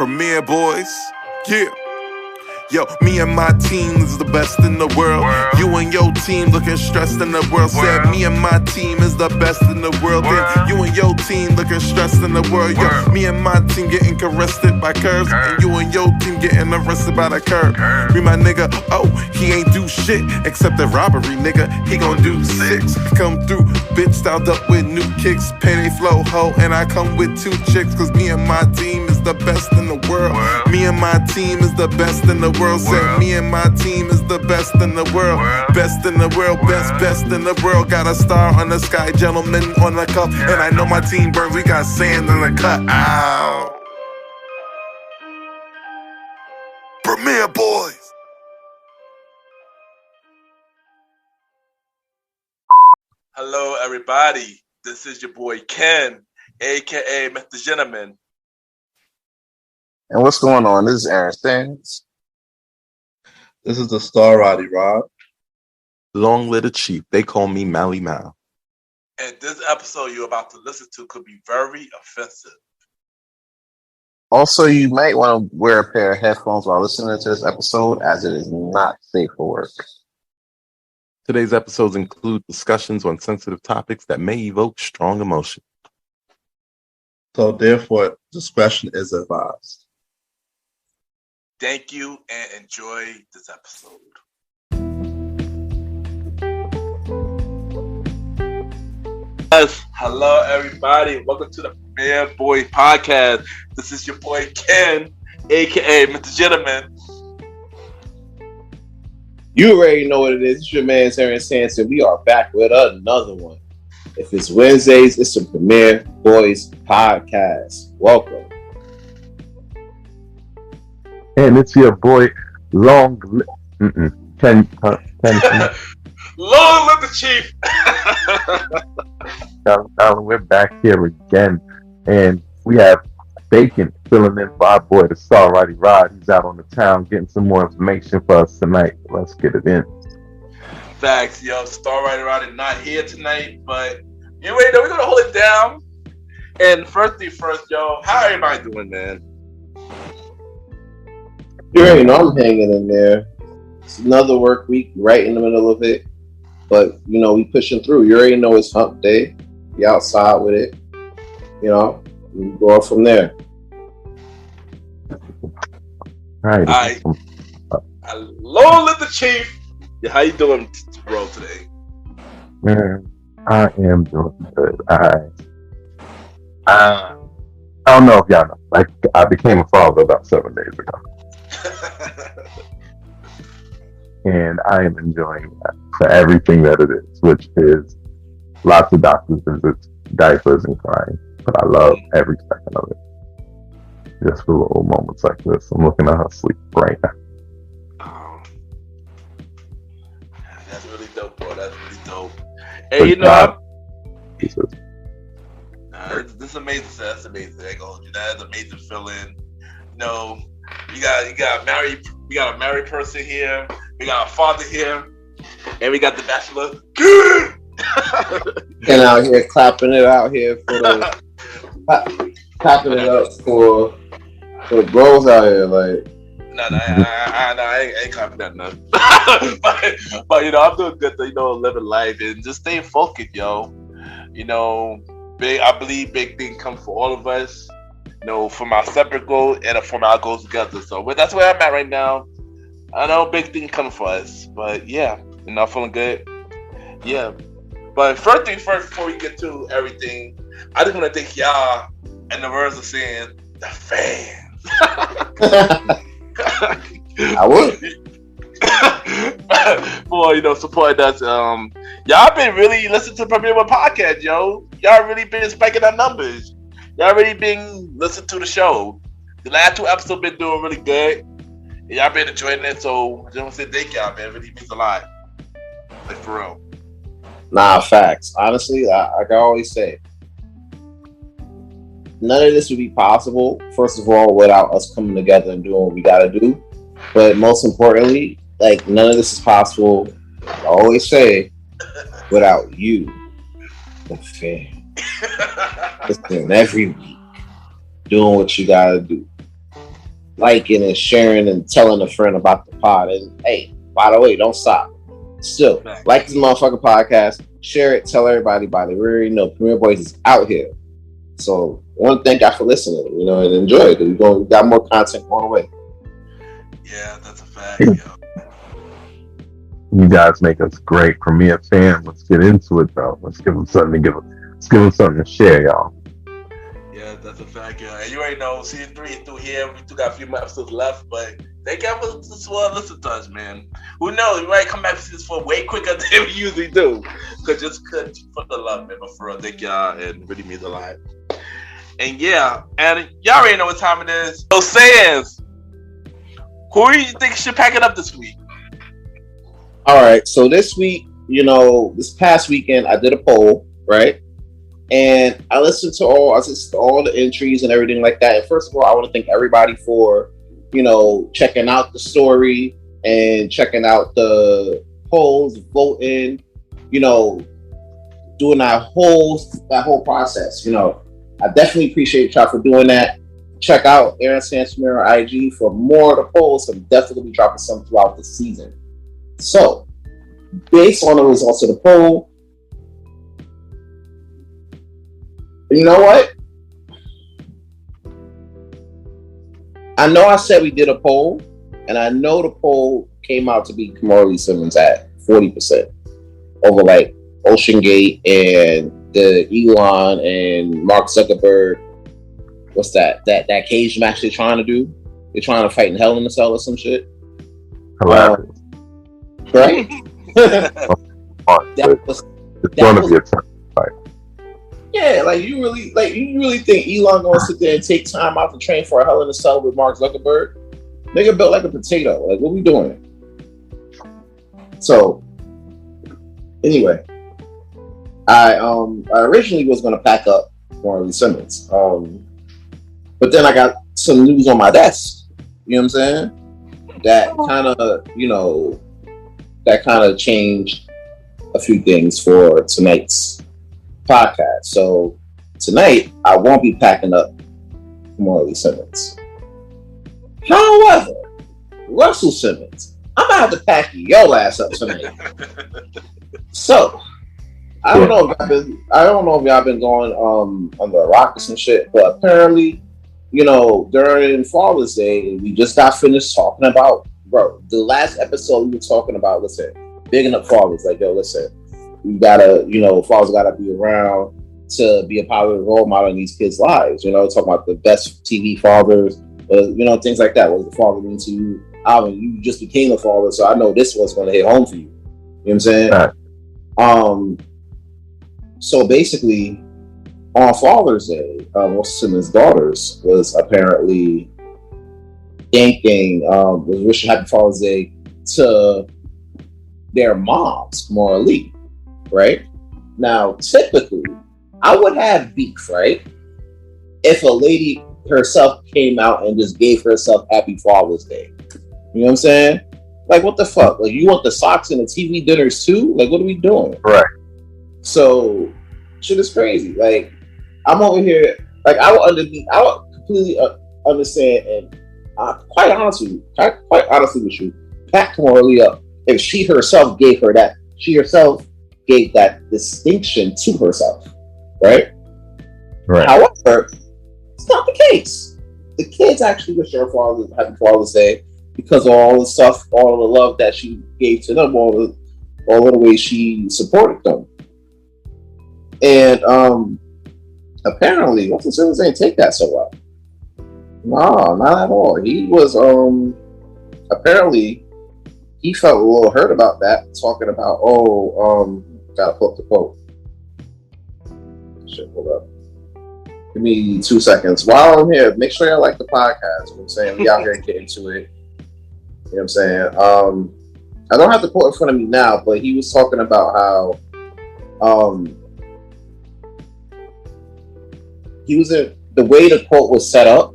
Premiere Boyz, yeah. Yo, me and my team is the best in the world. You and your team looking stressed in the world. Said me and my team is the best in the world. Then you and your team looking stressed in the world. Yo, me and my team getting arrested by curves, and you and your team getting arrested by the curb. Me my nigga, oh, he ain't do shit except the robbery, nigga. He gon' do 6. Come through, bitch styled up with new kicks, pay flow ho, and I come with 2 chicks. Cause me and my team is the best in the world. Me and my team is the best in the world. Said me and my team is the best in the world. Best in the world, best in the world. Got a star on the sky, gentleman on the cup. And I know my team burns, we got sand in the cut. Ow. Premiere Boyz. Hello, everybody. This is your boy Ken, aka MrGentleman. And what's going on? This is Aaron Stans. This is the star Roddy Rob. Long live the chief. They call me Malimal. And this episode you're about to listen to could be very offensive. Also, you might want to wear a pair of headphones while listening to this episode, as it is not safe for work. Today's episodes include discussions on sensitive topics that may evoke strong emotion. So therefore, discretion is advised. Thank you and enjoy this episode. Yes, hello everybody. Welcome to the Premiere Boyz podcast. This is your boy Ken, aka MrGentleman. You already know what it is. It's your man, Aaron Sanson. We are back with another one. If it's Wednesdays, it's the Premiere Boyz podcast. Welcome. And it's your boy, Long Ken. Long live the chief. We're back here again, and we have Bacon filling in for our boy, the star Roddy Rod. He's out on the town getting some more information for us tonight. Let's get it in. Facts, yo. Star Roddy not here tonight, but you already know we're gonna hold it down. And first thing first, yo, how everybody doing, man? You already know I'm hanging in there. It's another work week, right in the middle of it. But, you know, we pushing through. You already know it's hump day. Be outside with it. You know, we go from there. All right. Hello, live the chief. Yeah, how you doing, bro, today? Man, I am doing good. I don't know if y'all know. Like, I became a father about 7 days ago. And I am enjoying that for everything that it is, which is lots of doctor's visits, diapers, and crying. But I love every second of it. Just for little moments like this. I'm looking at her sleep right now. That's really dope, bro. That's really dope. Hey, you know, this is amazing. That's amazing. I go, that is amazing feeling. You know, we got a married person here. We got a father here, and we got the bachelor. And out here clapping it out here for the clapping it up for the bros out here, like. No, I ain't clapping that nothing. but you know, I'm doing good. You know, living life and just staying focused, yo. You know, I believe big things come for all of us. You know, from our separate goals and from our goals together. So that's where I'm at right now. I know big things coming for us, but yeah, you know, feeling good. Yeah, but first thing first, before we get to everything, I just want to thank y'all and the words of saying the fans. I would. For, you know, supporting us. Y'all been really listening to the Premiere Boyz podcast, yo. Y'all really been spiking our numbers. Y'all really been listening to the show. The last 2 episodes been doing really good. And y'all been enjoying it, so I just want to say thank y'all, man. It really means a lot. Like, for real. Nah, facts. Honestly, like I always say, none of this would be possible, first of all, without us coming together and doing what we gotta do. But most importantly, like, none of this is possible, I always say, without you, the fan. Listen, every week, doing what you gotta do. liking and sharing and telling a friend about the pod. And hey, by the way, don't stop. Still, like this motherfucking podcast, share it, tell everybody about it. We already know Premier Boyz is out here. So I want to thank y'all for listening, and enjoy it. We got more content on the way. Yeah, that's a fact, yo. You guys make us great Premier fans. Let's get into it though. Let's give them something to share, y'all. Yeah, that's a fact, yo. And you already know season 3 is through here. We still got a few more episodes left, but thank y'all for listening to us, man. Who knows? We might come back to season 4 way quicker than we usually do. Cause for the love, man. But for real, thank y'all, and really means a lot. And yeah, and y'all already know what time it is. So Sans, who do you think should pack it up this week? All right, so this week, this past weekend, I did a poll, right? And I listened to all the entries and everything like that. And first of all, I want to thank everybody for, checking out the story and checking out the polls, voting, doing that whole process. I definitely appreciate y'all for doing that. Check out Aaron Santamir on IG for more of the polls. I'm definitely be dropping some throughout the season. So, based on the results of the poll, you know what? I know I said we did a poll, and I know the poll came out to be Kamari Simmons at 40% over like OceanGate and the Elon and Mark Zuckerberg. What's that cage match they're trying to do? They're trying to fight in Hell in a Cell or some shit. Hilarious. Right? It's going to be a tough fight. Yeah, you really think Elon gonna sit there and take time out to train for a Hell in a Cell with Mark Zuckerberg? Nigga built like a potato. Like, what we doing? So, anyway, I originally was gonna pack up Kamari Simmons, but then I got some news on my desk. You know what I'm saying? That kind of changed a few things for tonight's podcast. So tonight I won't be packing up Kamari Simmons. However, Russell Simmons, I'm gonna have to pack your ass up tonight. So I don't know if y'all been going on the rock or some shit, but apparently, during Father's Day, we just got finished talking about, bro, the last episode we were talking about, listen, bigging up fathers, like, yo, listen, we gotta, fathers gotta be around to be a positive role model in these kids' lives, talking about the best TV fathers, things like that. What does the father mean to you? You just became a father, so I know this one's gonna hit home for you. You know what I'm saying? Right. So basically, on Father's Day, Russell Simmons' daughters was apparently was wishing Happy Father's Day to their moms, more elite, right? Now, typically, I would have beef, right? If a lady herself came out and just gave herself Happy Father's Day. You know what I'm saying? Like, what the fuck? Like, you want the socks and the TV dinners too? Like, what are we doing? Right. So, shit is crazy. Like, I'm over here, like, I would completely understand, and quite honestly with you, pack Kamari up if she herself gave her that. She herself gave that distinction to herself, right? Right. However, it's not the case. The kids actually wish their father Happy Father's Day because of all the stuff, all the love that she gave to them, all the ways she supported them. And apparently, Russell Simmons didn't take that so well. No, not at all. He was apparently he felt a little hurt about that, talking about gotta pull up the quote. Shit, hold up. Give me 2 seconds. While I'm here, make sure y'all like the podcast. You know what I'm saying? We out here and get into it. You know what I'm saying? I don't have the quote in front of me now, but he was talking about how he was in the way the quote was set up.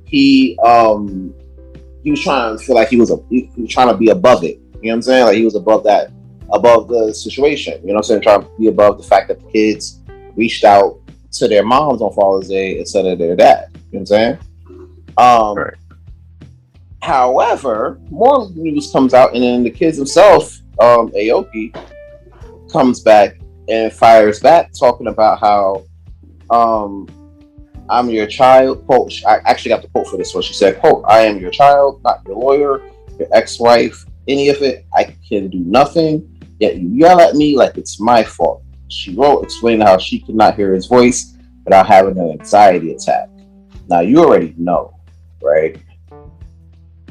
He was trying to feel like he was trying to be above it. You know what I'm saying? Like he was above the situation. You know what I'm saying? Trying to be above the fact that the kids reached out to their moms on Father's Day instead of their dad. You know what I'm saying? Right. However, more news comes out, and then the kids themselves, Aoki, comes back and fires back, talking about how I'm your child. Quote, I actually got the quote for this one. She said, quote, I am your child, not your lawyer, your ex-wife, any of it. I can do nothing, yet you yell at me like it's my fault. She wrote, explaining how she could not hear his voice without having an anxiety attack. Now, you already know, right?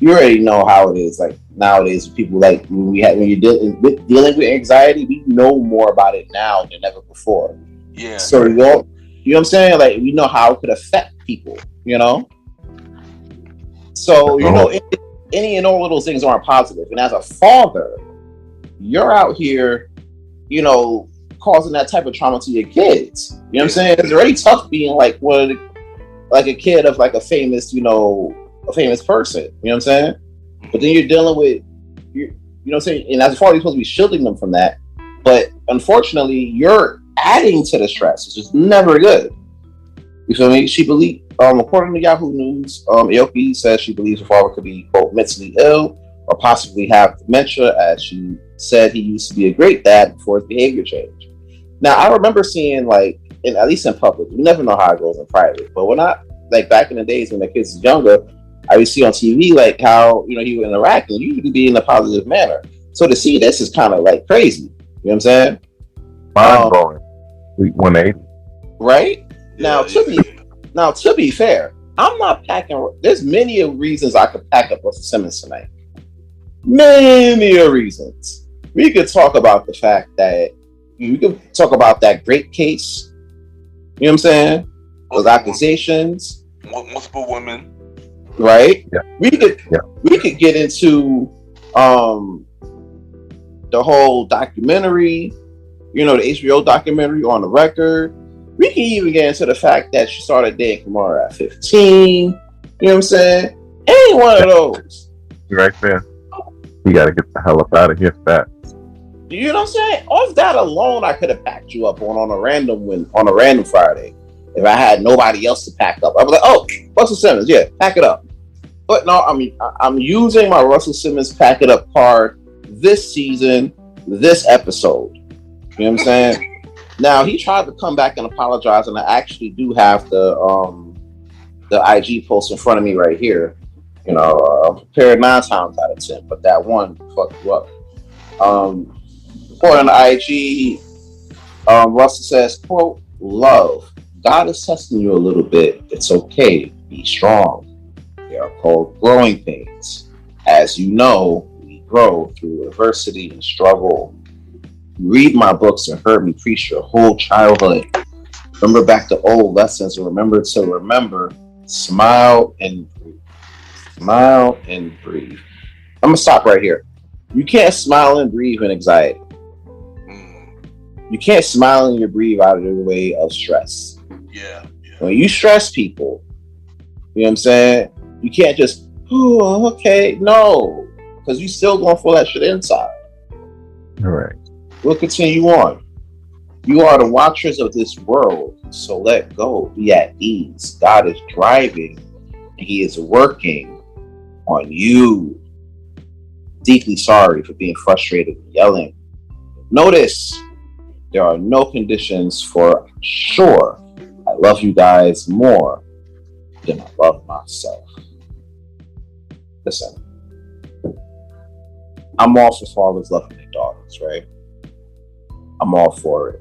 You already know how it is. Like nowadays, people like when you're dealing with anxiety, we know more about it now than ever before. Yeah. So you know what I'm saying? Like we know how it could affect people. You know. So you know, any and all of those things aren't positive. And as a father, you're out here, you know, causing that type of trauma to your kids. You know what I'm saying? It's already tough being like like a kid of like a famous, you know, a famous person. You know what I'm saying? But then you're dealing with, you know what I'm saying? And as a father, you're supposed to be shielding them from that. But unfortunately, you're adding to the stress. It's just never good. You feel me? She believed, according to Yahoo News, Aoki says she believes her father could be, quote, mentally ill or possibly have dementia, as she said he used to be a great dad before his behavior changed. Now, I remember seeing, like, at least in public, you never know how it goes in private, but when I, like, back in the days when the kids was younger, I would see on TV, like, how, you know, he would interact and usually be in a positive manner. So to see this is kind of, like, crazy. You know what I'm saying? Mind blowing. 180. Right? Now, to be fair, I'm not packing. There's many reasons I could pack up Russell Simmons tonight. Many reasons. We could talk about the fact that we could talk about that great case. You know what I'm saying? Those accusations. Multiple women. Right? Yeah. We could get into the whole documentary, you know, the HBO documentary On the Record. We can even get into the fact that she started dating Kamara at 15. You know what I'm saying? Any one of those. Right there. You got to get the hell up out of here fast. You know what I'm saying? Off that alone, I could have packed you up on a random Friday. If I had nobody else to pack up, I'd be like, oh, Russell Simmons, yeah, pack it up. But no, I mean, I'm using my Russell Simmons pack it up card this season, this episode. You know what I'm saying? Now, he tried to come back and apologize, and I actually do have the IG post in front of me right here. You know, I'm prepared 9 times out of 10, but that one fucked you up. According to IG, Russell says, quote, love, God is testing you a little bit. It's okay. Be strong. They are called growing pains. As you know, we grow through adversity and struggle. You read my books and heard me preach your whole childhood. Remember back to old lessons and remember to remember. Smile and breathe. Smile and breathe. I'm going to stop right here. You can't smile and breathe in anxiety. You can't smile and breathe out of the way of stress. Yeah. When you stress people, you know what I'm saying? You can't just, oh, okay. No. Because you still going to feel that shit inside. All right. We'll continue on. You are the watchers of this world, so let go. Be at ease. God is driving, and He is working on you. Deeply sorry for being frustrated and yelling. Notice there are no conditions for sure. I love you guys more than I love myself. Listen, I'm all for fathers loving their daughters, right? I'm all for it.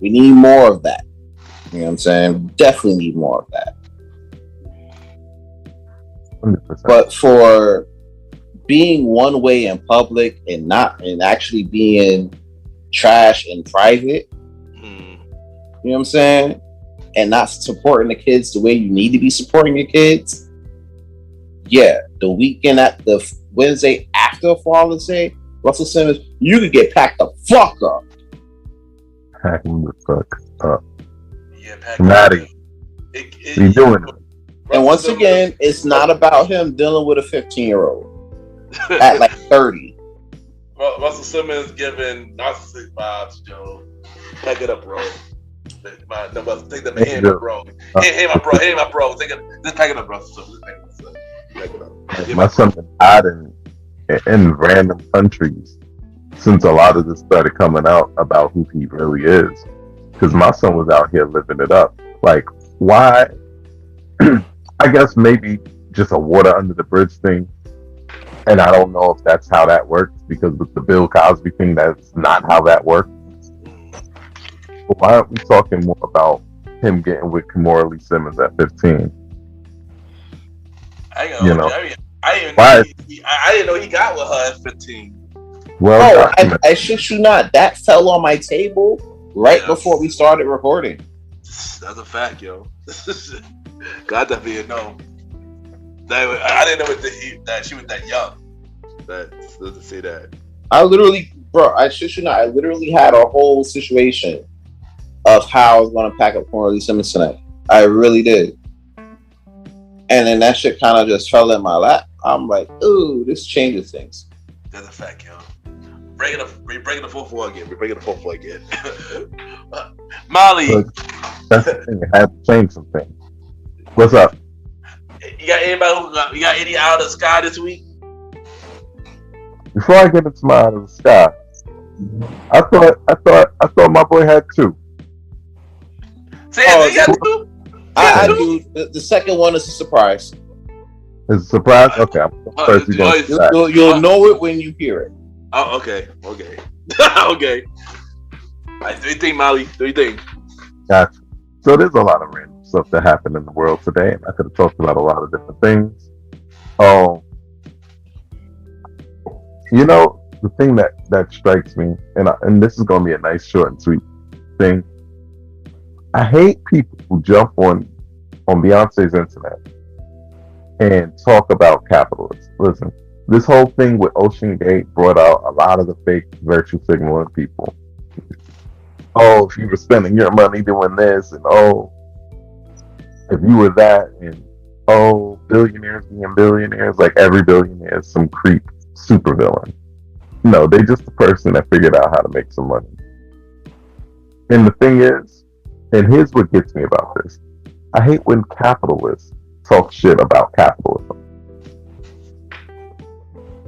We need more of that. You know what I'm saying? We definitely need more of that. 100%. But for being one way in public and actually being trash in private, you know what I'm saying? And not supporting the kids the way you need to be supporting your kids. Yeah, the weekend at the Wednesday after Father's Day, Russell Simmons, you could get packed the fuck up. Packing the fuck up. Yeah, pack Maddie, you doing it? And once again, it's not about him dealing with a 15-year-old at like 30. Russell Simmons giving narcissistic vibes, Joe. Pack it up, bro. Take them, hey, my bro. Just pack it up, Russell Simmons. Check it out. Like, my son been hiding in random countries since a lot of this started coming out about who he really is. Because my son was out here living it up. Like, why? I guess maybe just a water under the bridge thing. And I don't know if that's how that works, because with the Bill Cosby thing, that's not how that works. But why aren't we talking more about him getting with Kimora Lee Simmons at 15? I You know. I didn't know he got with her at 15. Well, Oh, I shit you not. That fell on my table right before we started recording. That's a fact, yo. God definitely didn't know. I didn't know that she was that young. That's to say that. I literally, bro, I shit you not. I literally had a whole situation of how I was going to pack up Kimora Lee Simmons tonight. I really did. And then that shit kind of just fell in my lap. I'm like, ooh, this changes things. That's a fact, yo. We're breaking the fourth wall again. Molly. Look, that's the thing. I have to change some things. What's up? You got anybody you got any out of the sky this week? Before I get into my out of the sky, I thought my boy had two. Say it, you got two? I do. The second one is a surprise. It's a surprise? Okay, I'm first. You'll know it when you hear it. Oh, okay. Okay. Right, do you think, Molly? Do you think? Gotcha. So there's a lot of random stuff that happened in the world today, and I could have talked about a lot of different things. You know, the thing that strikes me, and this is going to be a nice, short, and sweet thing. I hate people who jump on Beyonce's internet and talk about capitalism. Listen, this whole thing with OceanGate brought out a lot of the fake virtue signaling people. Oh, if you were spending your money doing this, and oh, if you were that, and oh, billionaires being billionaires, like every billionaire is some creep supervillain. No, they just the person that figured out how to make some money. And the thing is, and here's what gets me about this. I hate when capitalists talk shit about capitalism.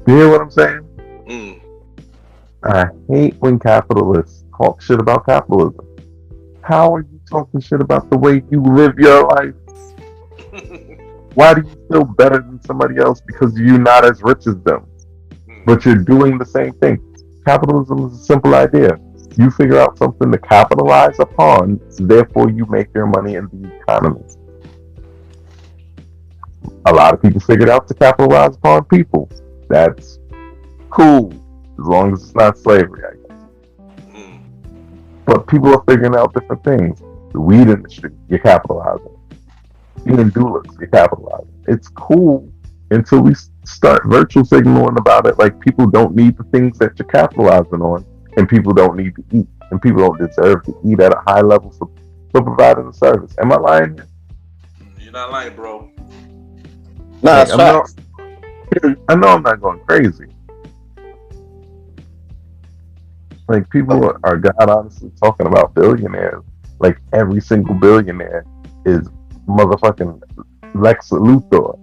You hear what I'm saying? I hate when capitalists talk shit about capitalism. How are you talking shit about the way you live your life? Why do you feel better than somebody else because you're not as rich as them? But you're doing the same thing. Capitalism is a simple idea. You figure out something to capitalize upon, therefore you make your money in the economy. A lot of people figured out to capitalize upon people. That's cool, as long as it's not slavery, I guess. But people are figuring out different things. The weed industry, you're capitalizing. Being doulas, you're capitalizing. It's cool until we start virtual signaling about it, like people don't need the things that you're capitalizing on, and people don't need to eat, and people don't deserve to eat at a high level for providing the service. Am I lying here? You're not lying, bro. Nah, that's facts. I know I'm not going crazy. Like, people are God honestly talking about billionaires. Like, every single billionaire is motherfucking Lex Luthor.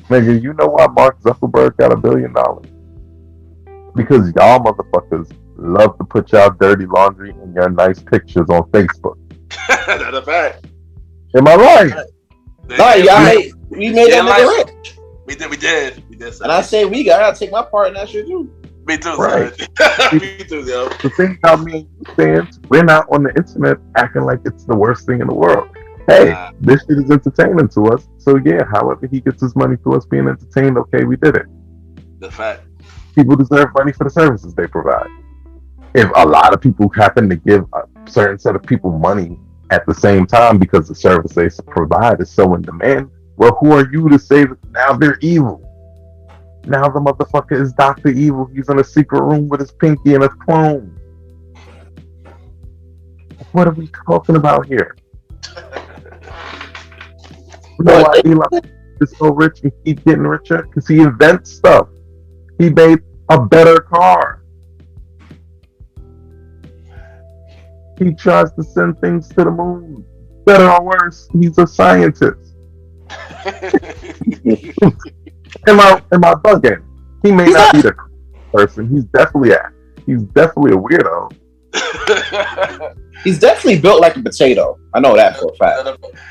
Nigga, you know why Mark Zuckerberg got $1 billion? Because y'all motherfuckers love to put y'all dirty laundry and your nice pictures on Facebook. That's a fact. Am I right? We made that nigga rich. We did. And I say we gotta take my part in that shit too. Me too, right. Me too, yo. The thing about me and you fans, we're not on the internet acting like it's the worst thing in the world. Hey, this shit is entertaining to us. So yeah, however he gets his money to us being entertained, okay, we did it. The fact. People deserve money for the services they provide. If a lot of people happen to give a certain set of people money at the same time because the service they provide is so in demand, well, who are you to say that now they're evil? Now the motherfucker is Dr. Evil. He's in a secret room with his pinky and a clone. What are we talking about here? You know why Elon is so rich and keep getting richer? Because he invents stuff. He made a better car. He tries to send things to the moon. better or worse, he's a scientist. Am I bugging? He may not be the person. He's definitely a weirdo. He's definitely built like a potato. I know that for a fact.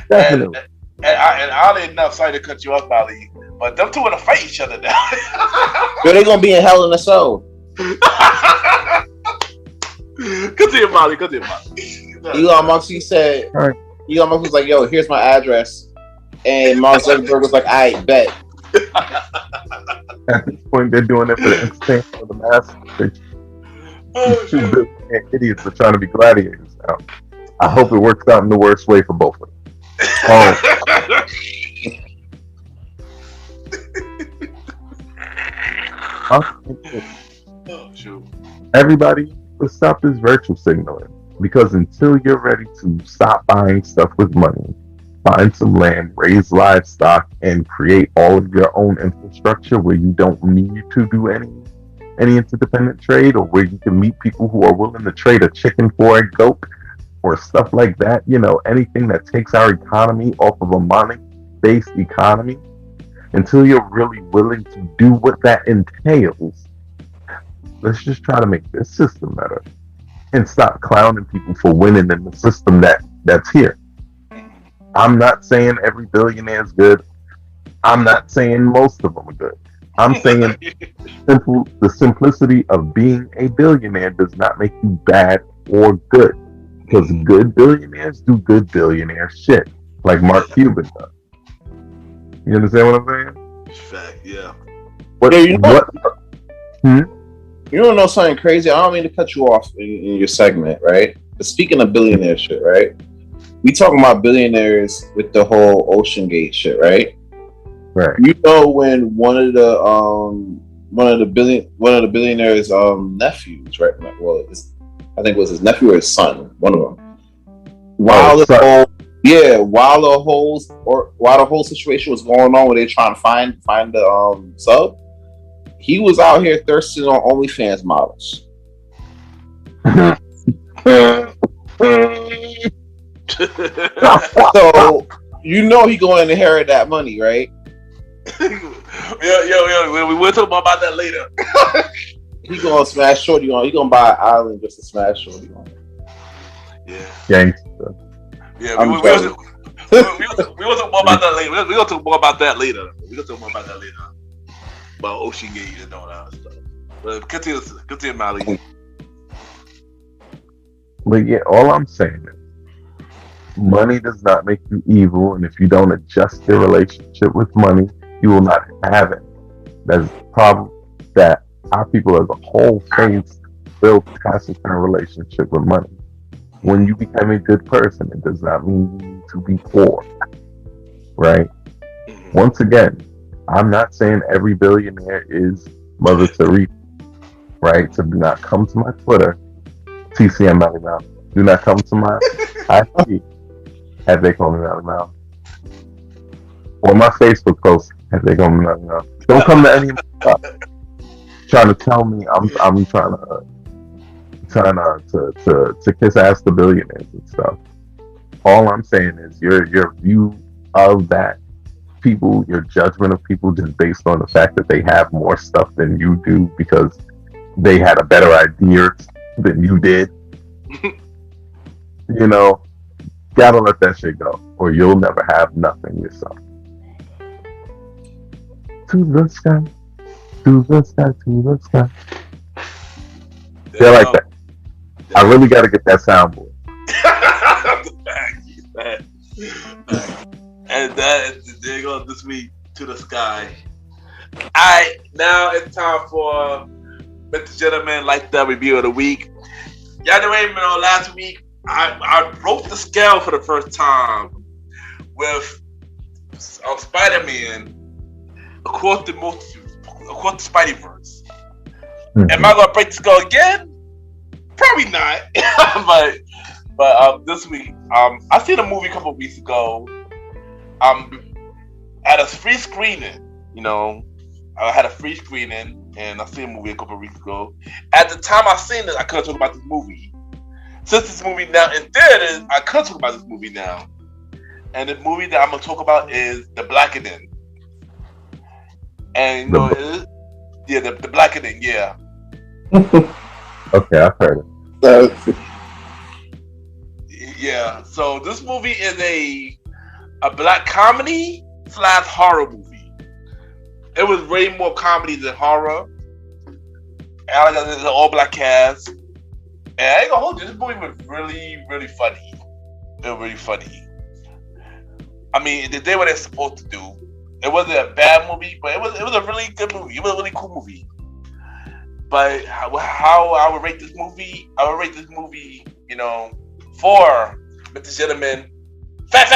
Definitely. And oddly enough, sorry to cut you off, Molly, but them two want to fight each other now. Yo, they gonna be in Hell in a Cell. Continue, Molly. Elon Musk, he said, Elon Musk was like, yo, here's my address. And Mark Zuckerberg was like, I bet. At this point, they're doing it for the entertainment of the masses. These two billionaire idiots are trying to be gladiators now. I hope it works out in the worst way for both of them. Oh, shoot. Everybody, let's stop this virtual signaling. Because until you're ready to stop buying stuff with money, find some land, raise livestock, and create all of your own infrastructure where you don't need to do any interdependent trade, or where you can meet people who are willing to trade a chicken for a goat or stuff like that. You know, anything that takes our economy off of a money-based economy. Until you're really willing to do what that entails, let's just try to make this system better and stop clowning people for winning in the system that's here. I'm not saying every billionaire is good. I'm not saying most of them are good. I'm saying the simplicity of being a billionaire does not make you bad or good. Because good billionaires do good billionaire shit, like Mark Cuban does. You understand what I'm saying? Fact, yeah. You know something crazy? I don't mean to cut you off in your segment, right? But speaking of billionaire shit, right? We talking about billionaires with the whole OceanGate shit, right? Right. You know when one of the billionaires' nephews, right? Well, I think it was his nephew or his son, one of them. While the whole situation was going on, where they trying to find the sub, he was out here thirsting on OnlyFans models. So you know he going to inherit that money, right? Yo, we will talk about that later. He gonna smash Shorty on. He gonna buy an island just to smash Shorty on. Yeah. Gangster. Yeah, we will talk more about that later. We're gonna talk more about that later. About OceanGate and all that stuff. But continue, Molly. But yeah, all I'm saying is, money does not make you evil, and if you don't adjust your relationship with money, you will not have it. That's the problem that our people as a whole face build past this kind of relationship with money. When you become a good person, it does not mean you need to be poor, right? Once again, I'm not saying every billionaire is Mother Teresa, right? So do not come to my Twitter, TCM Malimal. Do not come to my IG, as they call me Malimal, or my Facebook post, as they call me Malimal. Don't come to any of my stuff trying to tell me I'm trying to kiss ass the billionaires and stuff. All I'm saying is your view of that people, your judgment of people just based on the fact that they have more stuff than you do because they had a better idea than you did. You know, gotta let that shit go, or you'll never have nothing yourself. To the sky, to the sky, to the sky. Yeah, like that. I really gotta get that soundboard. And that, there you go, this week, to the sky. Alright, now it's time for Mr. Gentleman Like That Review of the Week. Y'all know, last week, I broke the scale for the first time with Spider-Man across the Spideyverse. Mm-hmm. Am I gonna break the scale again? Probably not. but this week, I seen a movie a couple of weeks ago. At a free screening, I had a free screening, and I seen a movie a couple of weeks ago. At the time I seen it, I couldn't talk about this movie. Since this movie now in theaters, I could talk about this movie now. And the movie that I'm gonna talk about is The Blackening. And you know, the Blackening, yeah. Okay, I've heard it. Yeah. So this movie is a black comedy / horror movie. It was way more comedy than horror. And I got an all black cast. And I ain't gonna hold you, this movie was really, really funny. It was really funny. I mean, they did what they're supposed to do. It wasn't a bad movie, but it was a really good movie. It was a really cool movie. But how I would rate this movie? I would rate this movie, you know, 4 Mr. Gentleman. Fact.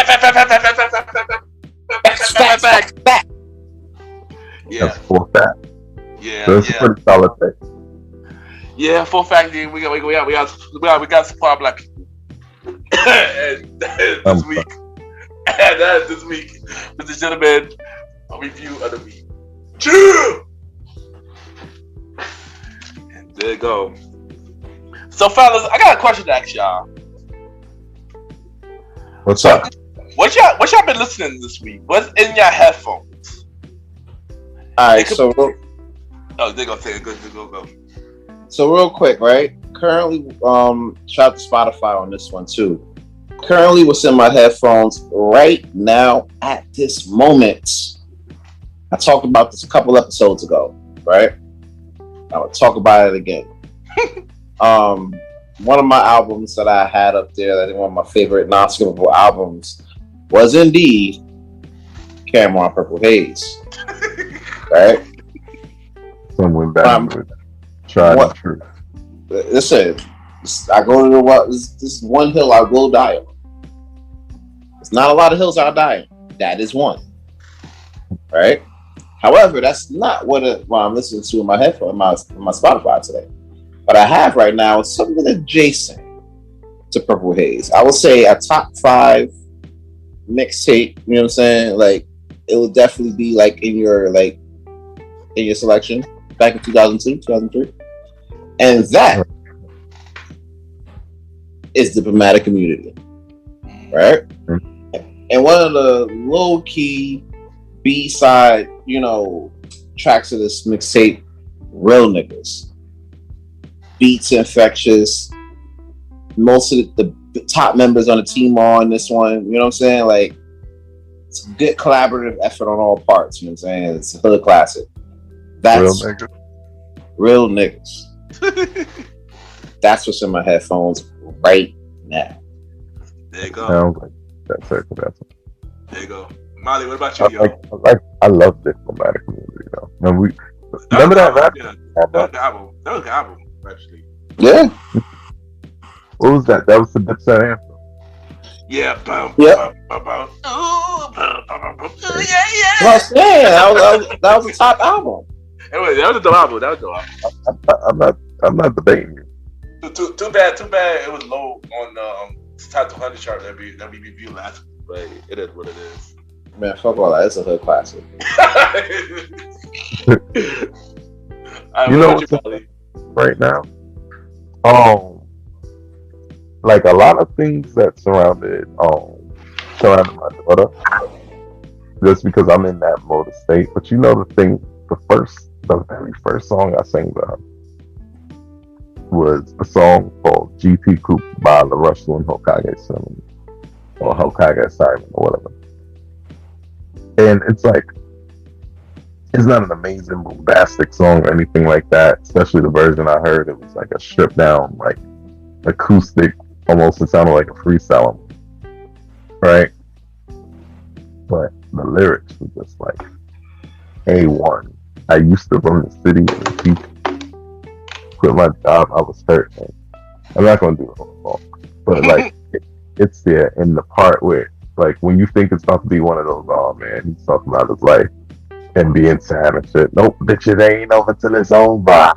Yeah. That's 4 facts. Yeah. So it's a pretty solid pick. Yeah, 4 fact. We got support black people. And this week. And that's this week, Mr. Gentleman, a review of the week. And there you go. So, fellas, I got a question to ask y'all. What's up? What y'all been listening to this week? What's in your headphones? Alright, so they gonna say it. Go. So real quick, right? Currently, shout out to Spotify on this one too. Currently, what's in my headphones right now at this moment? I talked about this a couple episodes ago, right? I will talk about it again. One of my albums that I had up there, that is one of my favorite non-skippable albums, was indeed Cameron Purple Haze, right? Some went back with tried and true. Listen, I go to this is one hill I will die on. It's not a lot of hills I'll die on. That is one, right? However, that's not what I'm listening to in my headphone, in my Spotify today. What I have right now is something adjacent to Purple Haze. I would say a top 5 mixtape. You know what I'm saying? Like, it will definitely be like in your selection back in 2002, 2003, and that is Diplomatic Immunity, right? And one of the low key B-side, tracks of this mixtape, Real Niggas. Beats infectious. Most of the top members on the team are on this one. You know what I'm saying? Like, it's a good collaborative effort on all parts. You know what I'm saying? It's a hood classic. That's Real Niggas. That's what's in my headphones right now. There you go. Sounds like that's it. There you go. Molly, what about you, yo? I love Diplomatic Immunity, though. Remember that rap? Yeah, that was the album, actually. Yeah. What was that? That was the Dipset anthem. Yeah. Yeah. That was the top album. Anyway, that was the album. I'm not debating you. Too bad. It was low on the top 200 chart that we reviewed last week, but it is what it is. Man, fuck all that. It's a hood classic. You know what's right now? Like a lot of things that surrounded my daughter, just because I'm in that mode of state. But you know the very first song I sang to her was a song called GP Coupe by La Russell and Hokage Simon, or Hokage Simon, or whatever. And it's like, it's not an amazing bombastic song or anything like that, especially the version I heard. It was like a stripped down, like acoustic, almost it sounded like a freestyle, right? But the lyrics were just like A1. I used to run the city in the beat. Quit my job, I was hurt. I'm not gonna do it on the phone, but like it's there in the part where, like, when you think it's about to be one of those, oh man, he's talking about his life and being sad and shit. Nope, bitch, it ain't over till it's over.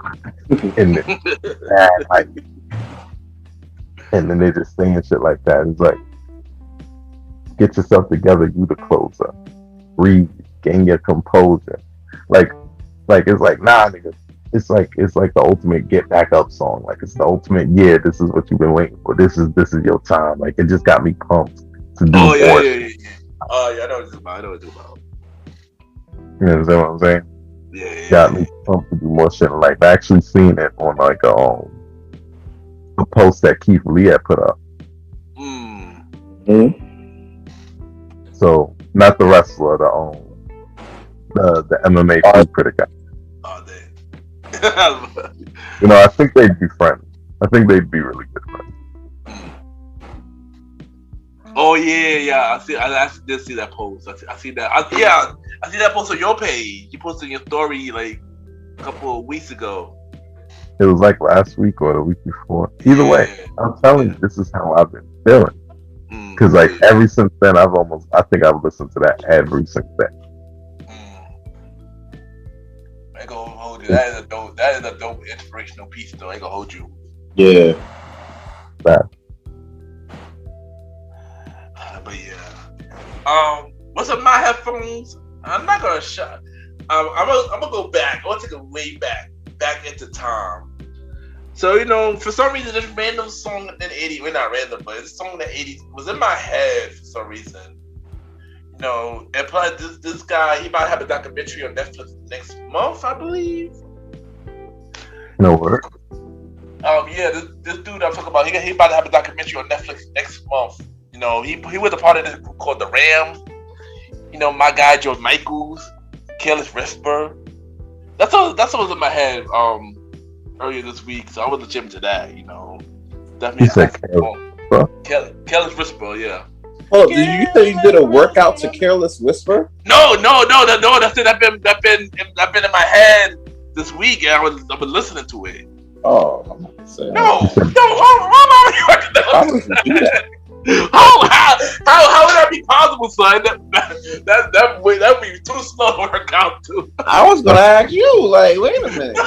And then they just saying shit like that. It's like, get yourself together, you the closer. Breathe, gain your composure. Like it's like, nah, nigga. It's like the ultimate get back up song. Like, it's the ultimate, yeah, this is what you've been waiting for. This is your time. Like, it just got me pumped. to do Oh yeah, more. yeah. Oh yeah, I know what you're about. You know what I'm saying? Yeah. Got me pumped to do more shit. Like I actually seen it on like a post that Keith Lee had put up. So not the wrestler, the MMA food critic guy. Oh damn. You know, I think they'd be friends. I think they'd be really good friends. Oh yeah. I did see that post. I see that. I see that post on your page. You posted your story like a couple of weeks ago. It was like last week or the week before. Either way, I'm telling you, this is how I've been feeling. Because like ever since then, I think I've listened to that every single day. I ain't gonna hold you. That is a dope inspirational piece though. I ain't gonna hold you. Yeah. That. But yeah. What's up, my headphones? I'm not gonna shut. I'm gonna go back. I want to take it way back into time. So you know, for some reason, this random song in the '80s. Well, not random, but it's a song in the '80s was in my head for some reason. You know, and plus this guy, he might have a documentary on Netflix next month, I believe. No work. Yeah, this dude I'm talking about, he about to have a documentary on Netflix next month. You know, he was a part of this group called the Rams. You know, my guy George Michaels, Careless Whisper. That's what was in my head earlier this week. So I was legit to that. You know, definitely. You said Careless Whisper, yeah. Oh, did you say you did a workout to Careless Whisper? No. That's it. That been in my head this week, and I was listening to it. Oh, I'm not gonna say No. How would you do that? How would that be possible, son? That would be too slow to work out too. I was gonna ask you, like, wait a minute,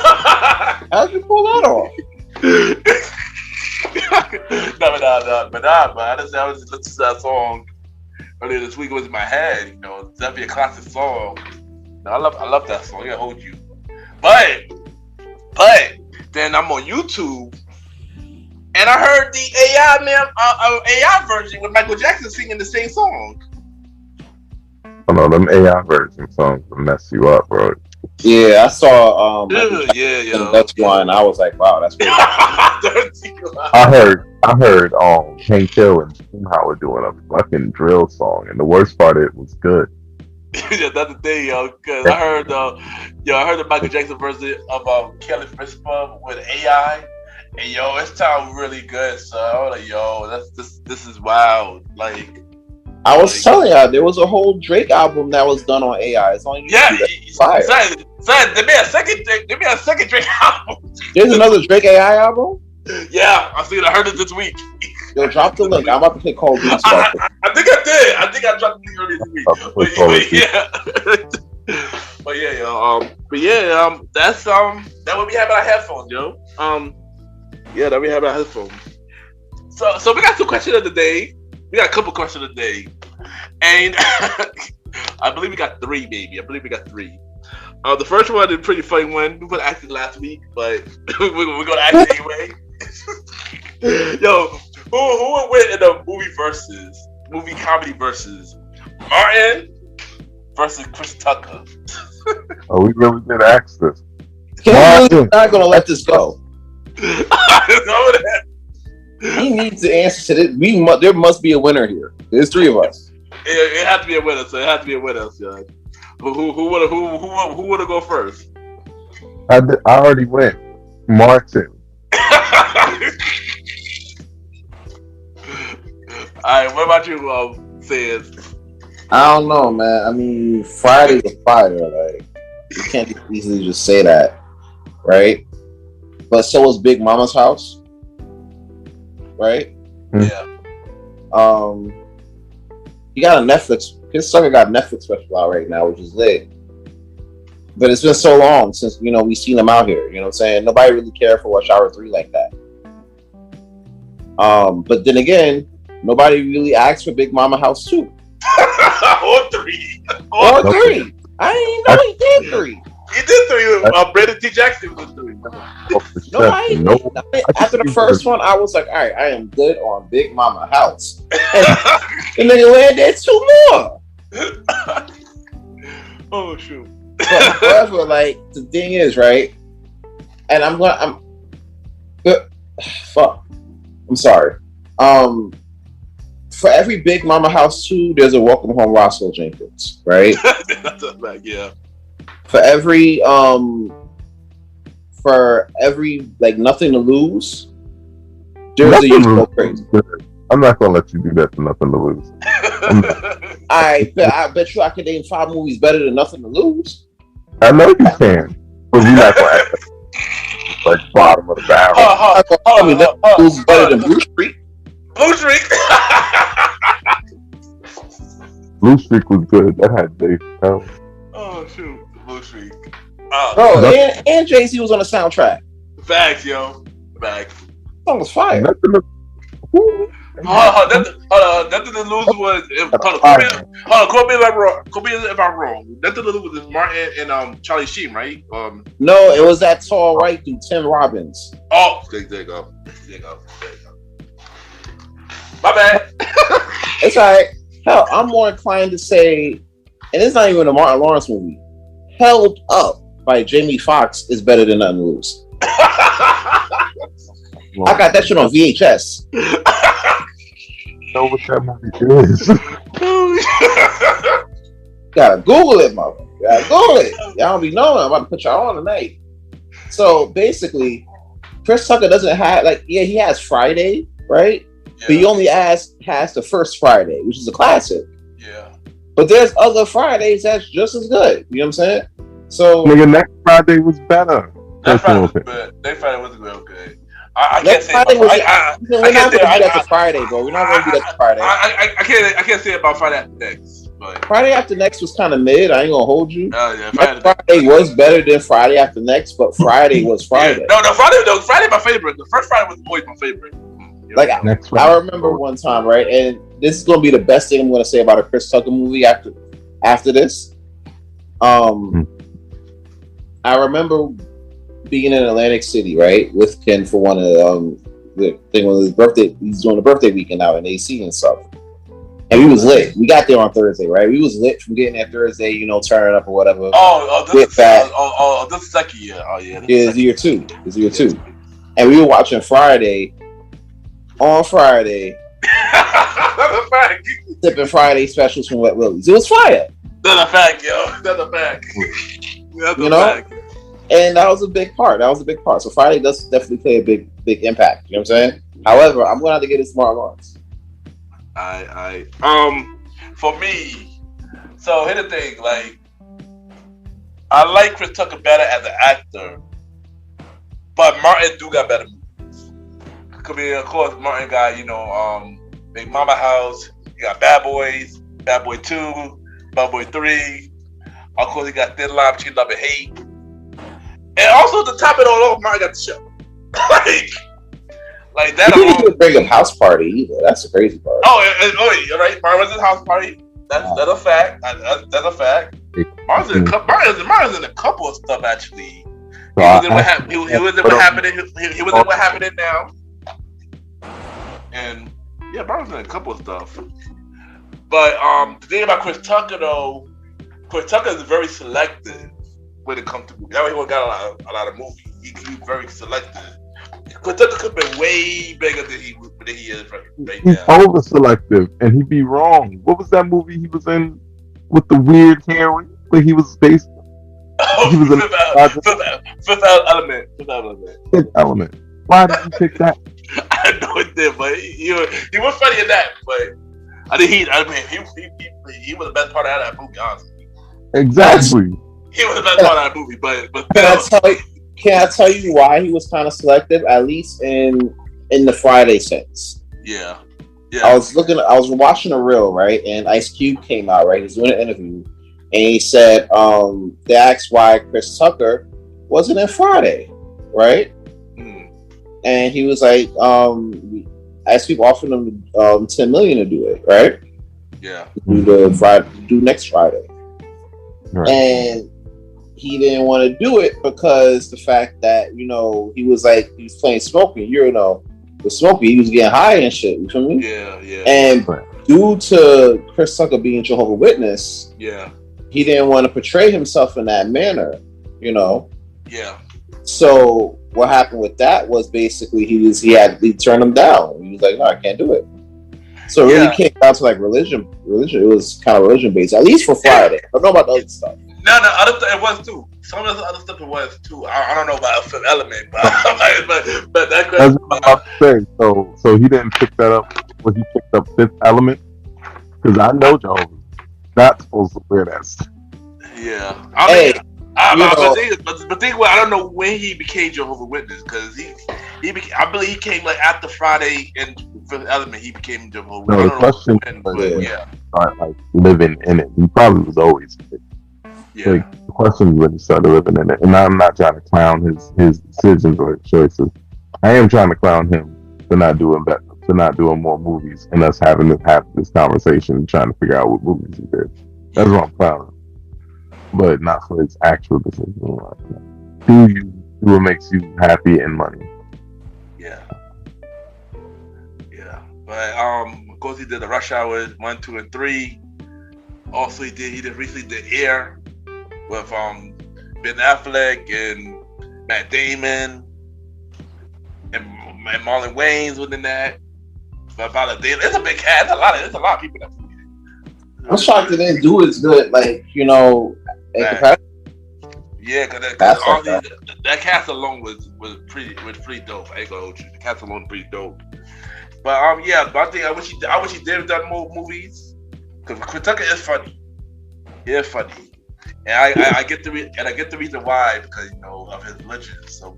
how'd you pull that off? No, but I was listening to that song earlier this week. It was in my head, you know. That'd be a classic song. No, I love that song. Yeah, hold you. But then I'm on YouTube and I heard the AI version with Michael Jackson singing the same song. I know them AI version songs will mess you up, bro. Yeah, I saw yeah. That's one. I was like, wow, that's crazy. I heard Hank Hill and Tim Howard doing a fucking drill song, and the worst part it was good. Yeah, that's the thing, yo. Cause I heard the Michael Jackson version of Kelly Whisper with AI, and yo, it sounds really good. So I was like, yo, this is wild. Like, I was telling y'all, there was a whole Drake album that was done on AI. It's on YouTube. Yeah, son, there be a second Drake album. There's another Drake AI album. Yeah, I heard it this week. Yo, drop the link. I'm about to play Cold Beats. I think I did. I think I dropped the link earlier this week. But yeah, that's that what we have in our headphones, yo. That we have in our headphones. So we got 2 questions of the day. We got a couple questions of the day, and I believe we got 3, baby. I believe we got 3. The first one is a pretty funny one. We could ask it last week, but we're gonna ask it anyway. Yo, who would win in the movie comedy versus Martin versus Chris Tucker? Oh, we really did ask this. We're not gonna let this go. He needs to answer to this. There must be a winner here. There's 3 of us. It has to be a winner. So it has to be a winner. So. Who would have go first? I already went. Martin. Alright, what about you, Sid? I don't know, man. I mean, Friday's a fire. Like, you can't easily just say that, right? But so is Big Mama's House, right? Yeah. He got a Netflix. His sucker got Netflix special out right now, which is lit. But it's been so long since we seen him out here. You know what I'm saying? Nobody really cared for Rush Hour 3 like that. But then again, nobody really asked for Big Mama House 2. Or 3. Or 3. I didn't even know he did 3. He did 3. Brandon T. Jackson was 3. off the No, chest. I ain't. No, After the first one, I was like, all right, I am good on Big Mama House. And nigga went there 2 more. Oh shoot. But however, like the thing is, right? And I'm fuck. I'm sorry. For every Big Mama House 2, there's a Welcome Home Roscoe Jenkins, right? That's a fact, yeah. For every like Nothing to Lose, there's Nothing a You to Go Lose. Crazy. I'm not gonna let you do that for Nothing to Lose. I bet you I can name 5 movies better than Nothing to Lose. I know you can, but we're not gonna act like bottom of the barrel. I mean, Nothing to Lose is better than Blue Streak. Blue Streak. Blue Streak was good. That had Dave Chappelle. Oh shoot, Blue Streak. Bro, and Jay-Z was on the soundtrack. Facts, yo. Facts. That song was fire. Nothing to Nothing to Lose was. Correct me if I'm wrong. Nothing to Lose was Martin and Charlie Sheen, right? No, it was that tall white dude, Tim Robbins. Oh, there you go. My bad. It's alright. Hell, I'm more inclined to say, and it's not even a Martin Lawrence movie. Held Up by Jamie Foxx is better than Nothing to Lose. I got that shit on VHS. know what that movie is. Gotta Google it, mother. Gotta Google it. Y'all don't be knowing. I'm about to put y'all on tonight. So basically, Chris Tucker doesn't have he has Friday, right? Yeah. But he only has the first Friday, which is a classic. Yeah. But there's other Fridays that's just as good. You know what I'm saying? So nigga, next Friday was better. That Friday was good. Next Friday was real good. I can't say about we're not going to do that to Friday, bro. We're not going to do that to Friday. I can't say about Friday After Next. But Friday After Next was kind of mid. I ain't gonna hold you. Yeah, Friday was better than Friday After Next, but Friday was Friday. No, Friday my favorite. The first Friday was always my favorite. Like I remember one time, right? And this is gonna be the best thing I'm gonna say about a Chris Tucker movie after this. I remember being in Atlantic City, right, with Ken for one of the thing on his birthday. He's doing a birthday weekend out in AC and stuff. And we was lit. We got there on Thursday, right? We was lit from getting there Thursday, turning up or whatever. This is second year. Oh yeah. Yeah, it's year two. And we were watching Friday. On Friday. That's a fact. Sipping Friday specials from Wet Willie's. It was fire. That's a fact, yo. That's a fact. That's a fact. And that was a big part. So Friday does definitely play a big impact. You know what I'm saying? However, I'm going to have to get it smart lawns. For me, so here's the thing, I like Chris Tucker better as an actor, but Martin do got better movies. I mean, of course, Martin got, Big Mama House, he got Bad Boys, Bad Boy 2, Bad Boy 3, of course he got Thin Line Between Love and Hate, and also to top it all off, Martin got the show. Like that. He didn't even bring up House Party either. That's the crazy part. Oh, right. Martin's in House Party. That's a fact. That's a fact. Martin's in a couple of stuff actually. He was in What Happening Now. And yeah, Martin's in a couple of stuff. But the thing about Chris Tucker though, Chris Tucker is very selective when it comes to movies. That way he got a lot of movies. He's very selective. Chris Tucker could have been way bigger than he is right He's now. over selective, and he'd be wrong. What was that movie he was in with the weird hair? Where he was based. He was in Fifth Element. Fifth Element. Why did you pick that? I had no idea, but he was funny in that. But I think he was the best part of that movie, honestly. Exactly. He was the best part of that movie, but Can I tell you why he was kind of selective? At least in the Friday sense. Yeah. I was watching a reel, right, and Ice Cube came out, right. He was doing an interview, and he said, they asked why Chris Tucker wasn't in Friday, right? And he was like, Ice Cube offered him $10 million to do it, right? Yeah. Do next Friday, right. And he didn't want to do it because the fact that he was playing Smokey, with Smokey, he was getting high and shit. You feel me? Yeah. And due to Chris Tucker being Jehovah's Witness, he didn't want to portray himself in that manner. Yeah. So what happened with that was basically he turned him down. He was like, no, I can't do it. So it really came down to like religion. It was kind of religion based, at least for Friday. I don't know about the other stuff. No, it was too. Some of the other stuff it was too. I don't know about Fifth Element, but that That's what I'm saying. So he didn't pick that up when he picked up Fifth Element, because I know Jehovah's not supposed to wear that stuff. Yeah, I don't know when he became Jehovah's Witness, because I believe he came like after Friday and Fifth Element. He became Jehovah's Witness. No, the question start like living in it. He probably was always. Yeah. Like, the question is when he started living in it, and I'm not trying to clown his decisions or his choices. I am trying to clown him for not doing better, for not doing more movies, and us having to have this conversation, trying to figure out what movies he did. That's what I'm clowning, but not for his actual decision. Do what makes you happy and money. Yeah. But of course he did the Rush Hours 1, 2, and 3. Also he recently did Air with Ben Affleck and Matt Damon and Marlon Wayans within that. It's a big cast. It's a lot of people that. I'm shocked they didn't do as good, Yeah, because that cast alone was pretty dope. I ain't gonna hold you. The cast alone was pretty dope. But I think I wish he did have done more movies, because Chris Tucker is funny. He is funny, and I get the reason why, because of his religion. So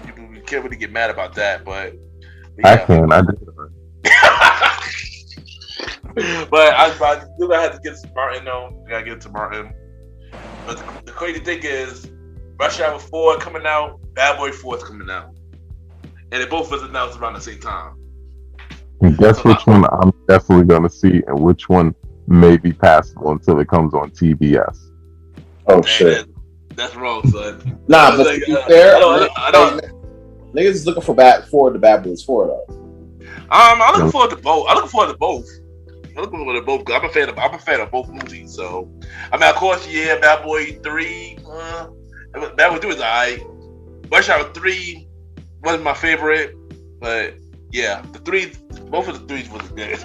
you can't really get mad about that. But I can. I did. But I do have to get to Martin though. I gotta get to Martin. But the crazy thing is, Rush Hour 4 coming out, Bad Boy 4 is coming out, and they both was announced around the same time. And guess which one I'm definitely gonna see, and which one may be passable until it comes on TBS. Oh shit, that's wrong, son. Nah, but to be fair, I don't. Niggas is looking forward to Bad Boys 4 though. I'm looking forward to both. I'm looking forward to both. Cause I'm a fan of both movies. So, I mean, of course, Bad Boy 3. Bad Boy 3 was alright. Rush Hour 3 wasn't my favorite, but both of the threes was good.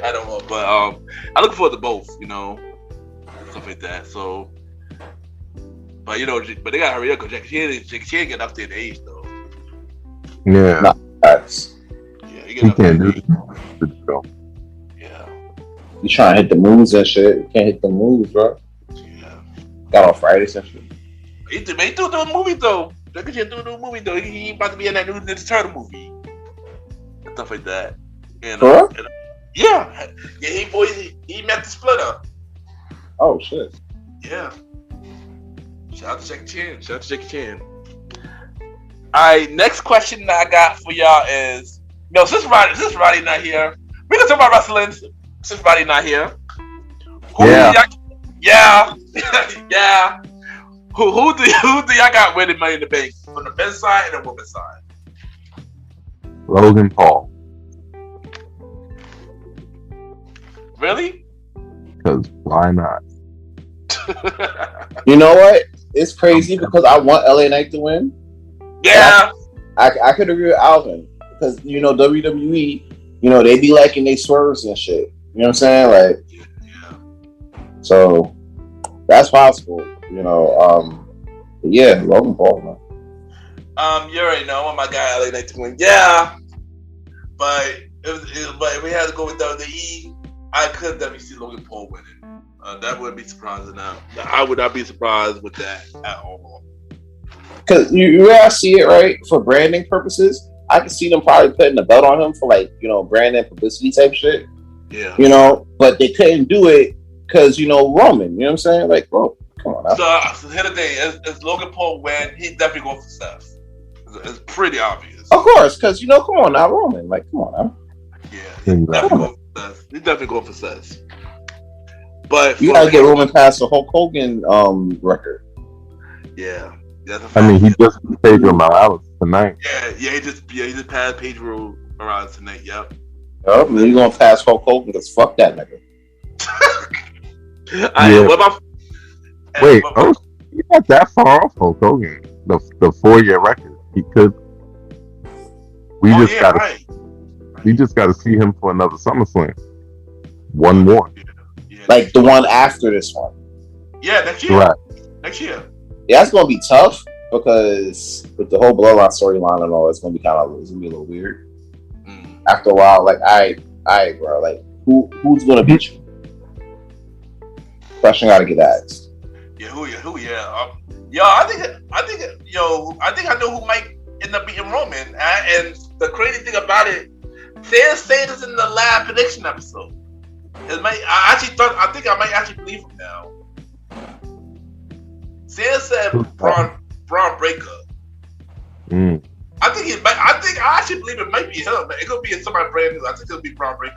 I don't know, but I look forward to both. Stuff like that. So, but they gotta hurry up because Jackie Chan getting up there in age though. Yeah, he can't do it. You trying to hit the moves and shit. You can't hit the moves, bro. Yeah. Got on Fridays and shit. He do a movie though. Jackie Chan do a movie though. He about to be in that new Ninja Turtle movie. And stuff like that. And, he met the Splitter. Oh shit. Yeah. Shout out to Jackie Chan. Alright, next question that I got for y'all is, since Roddy not here, we can talk about wrestling. Since Roddy not here, Who do y'all got winning Money in the Bank from the men's side and the women's side? Logan Paul. Really? Because why not? You know what? It's crazy because I want LA Knight to win. Yeah. I could agree with Alvin because WWE, they be liking they swerves and shit. You know what I'm saying? Like, so that's possible. Logan Paul, man. You already know I want my guy LA Knight to win. Yeah, but if we had to go with WWE, I could definitely see Logan Paul winning. That wouldn't be surprising now. I would not be surprised with that at all. Because you I see it, right? For branding purposes, I can see them probably putting the belt on him for brand and publicity type shit. Yeah. But they couldn't do it because, Roman. You know what I'm saying? Like, bro, come on now. So here today, as Logan Paul win, he's definitely going for Seth. It's pretty obvious. Of course, because, come on now, Roman. Like, come on now. Yeah, he's definitely going for Seth. But you gotta get Roman past the Hulk Hogan record. Yeah, that's a I fact. mean, he just beat Pedro Morales tonight. Yeah, he just passed Pedro Morales tonight. Yep. Oh, we're gonna pass Hulk Hogan because fuck that nigga. Yeah. What about? Wait, he's not that far off Hulk Hogan. The 4-year record. He could. We just got to see him for another SummerSlam. One more. Yeah, Like the one after this one. Yeah, next year. Right. Next year. Yeah, that's gonna be tough because with the whole bloodline storyline and all, it's gonna be a little weird. After a while, like, I, bro, like, who's gonna beat you? Question gotta get asked. Yeah, who? I think I know who might end up beating Roman. And the crazy thing about it, Sam said this in the live prediction episode. I think I might actually believe him now. Sam said Braun Breaker. I actually believe it might be him. It could be somebody brand new. I think it'll be Braun Breaker,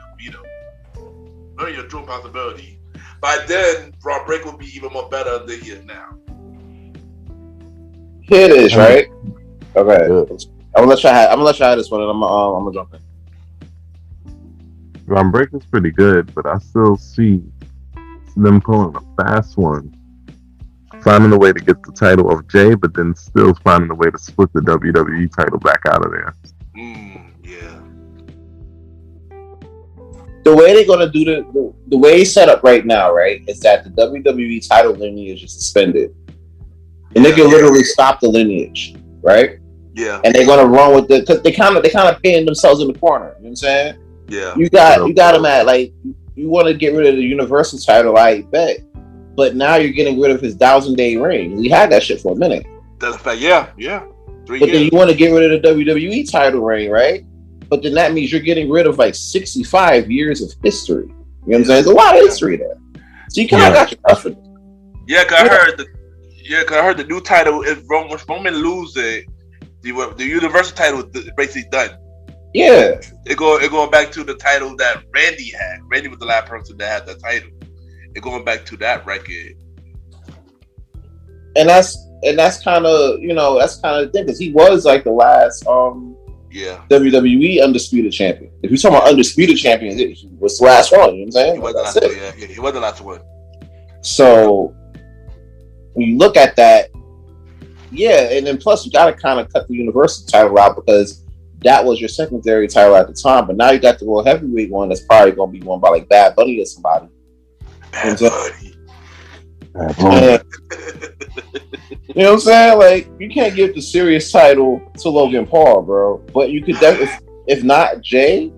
Very a true possibility. By then, Braun Breaker will be even more better than he is now. Here it is, right? Okay. I'm gonna let you have this one, and I'm gonna jump in. Braun Breaker's pretty good, but I still see them pulling a fast one, finding a way to get the title of Jay, but then still finding a way to split the WWE title back out of there. Yeah. The way they're gonna do the way it's set up right now, right, is that the WWE title lineage is suspended, and they can literally stop the lineage, right? Yeah. And they're gonna run with the because they kind of paying themselves in the corner. You know what I'm saying? Yeah. You got them at like you want to get rid of the Universal title, I bet, but now you're getting rid of his 1,000-day reign. We had that shit for a minute. That's a fact. Yeah. 3 But years. then you want to get rid of the WWE title reign, right? But then that means you're getting rid of like 65 years of history. You know what I'm saying? There's a lot of history there. So you kind of got your stuff in it. Yeah, cause I heard the new title is Roman lose it, the Universal title is basically done. Yeah. It going back to the title that Randy had. Randy was the last person that had that title. It going back to that record. And that's kind of the thing because he was like the last WWE undisputed champion. If you're talking about undisputed champion, he was the last one. You know what I'm saying? He was the last one. Yeah, he was the last one. So when you look at that, and then plus you got to kind of cut the Universal title out because that was your secondary title at the time. But now you got the World Heavyweight one that's probably going to be won by like Bad Bunny or somebody. Bad Bunny. You know what I'm saying? Like, you can't give the serious title to Logan Paul, bro. But you could if not Jay,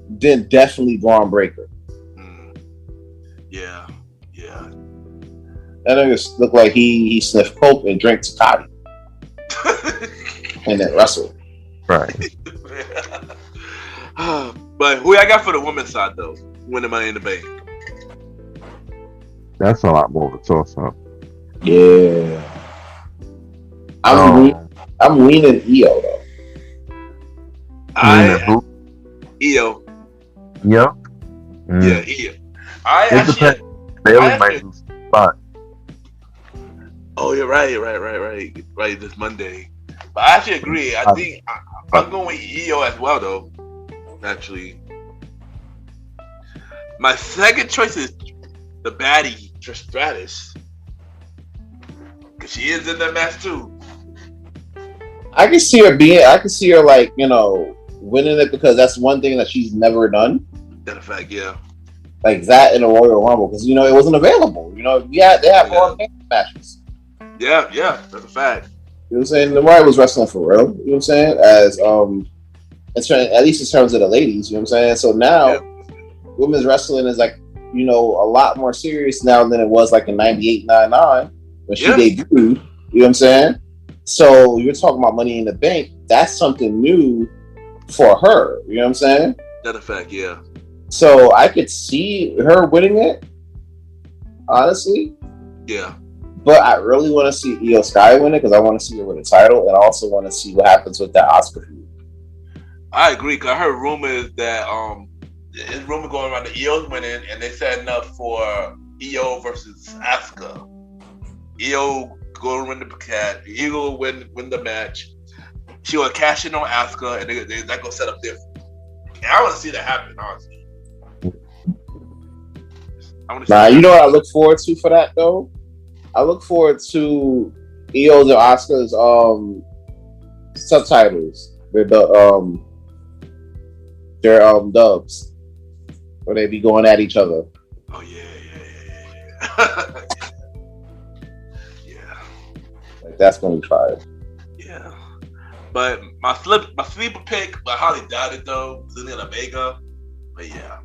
then definitely Braun Breaker. Yeah. That nigga look like he sniffed coke and drank Tecate. And then wrestled. Right. But who I got for the women's side though? Winning Money in the Bank. That's a lot more of a toss-up. Yeah. I'm leaning EO though. EO. Yeah. Yeah, EO. Bailey might lose the spot. Oh, you're right. This Monday. But I actually agree. I think I'm going with EO as well, though. Actually, my second choice is the baddie Trish Stratus, because she is in that match too. I can see her like, winning it because that's one thing that she's never done. That's a fact, yeah. Like that in a Royal Rumble because it wasn't available. They have more matches. Yeah, that's a fact. You know what I'm saying? The Mariah was wrestling for real. You know what I'm saying? As at least in terms of the ladies. You know what I'm saying? So now, women's wrestling is like a lot more serious now than it was like in 98, 99 when she debuted. You know what I'm saying? So you're talking about Money in the Bank. That's something new for her. You know what I'm saying? That's a fact, yeah. So I could see her winning it, honestly. Yeah. But I really want to see Io Sky win it because I want to see her win the title, and I also want to see what happens with that Asuka feud. I agree. Cause I heard rumors that there's rumor going around that Io's winning, and they setting up for Io versus Asuka. Io going to win the cat. The Eagle will win the match. She will cash in on Asuka, and they're going to set up their. And I want to see that happen, honestly. Nah, you know what I look forward to for that though? I look forward to Eo's and Asuka's subtitles. Their dubs, where they be going at each other. Oh yeah. Yeah. Like, that's gonna be fire. Yeah. But my sleeper pick, I highly doubt it though, Zelina Omega. But yeah.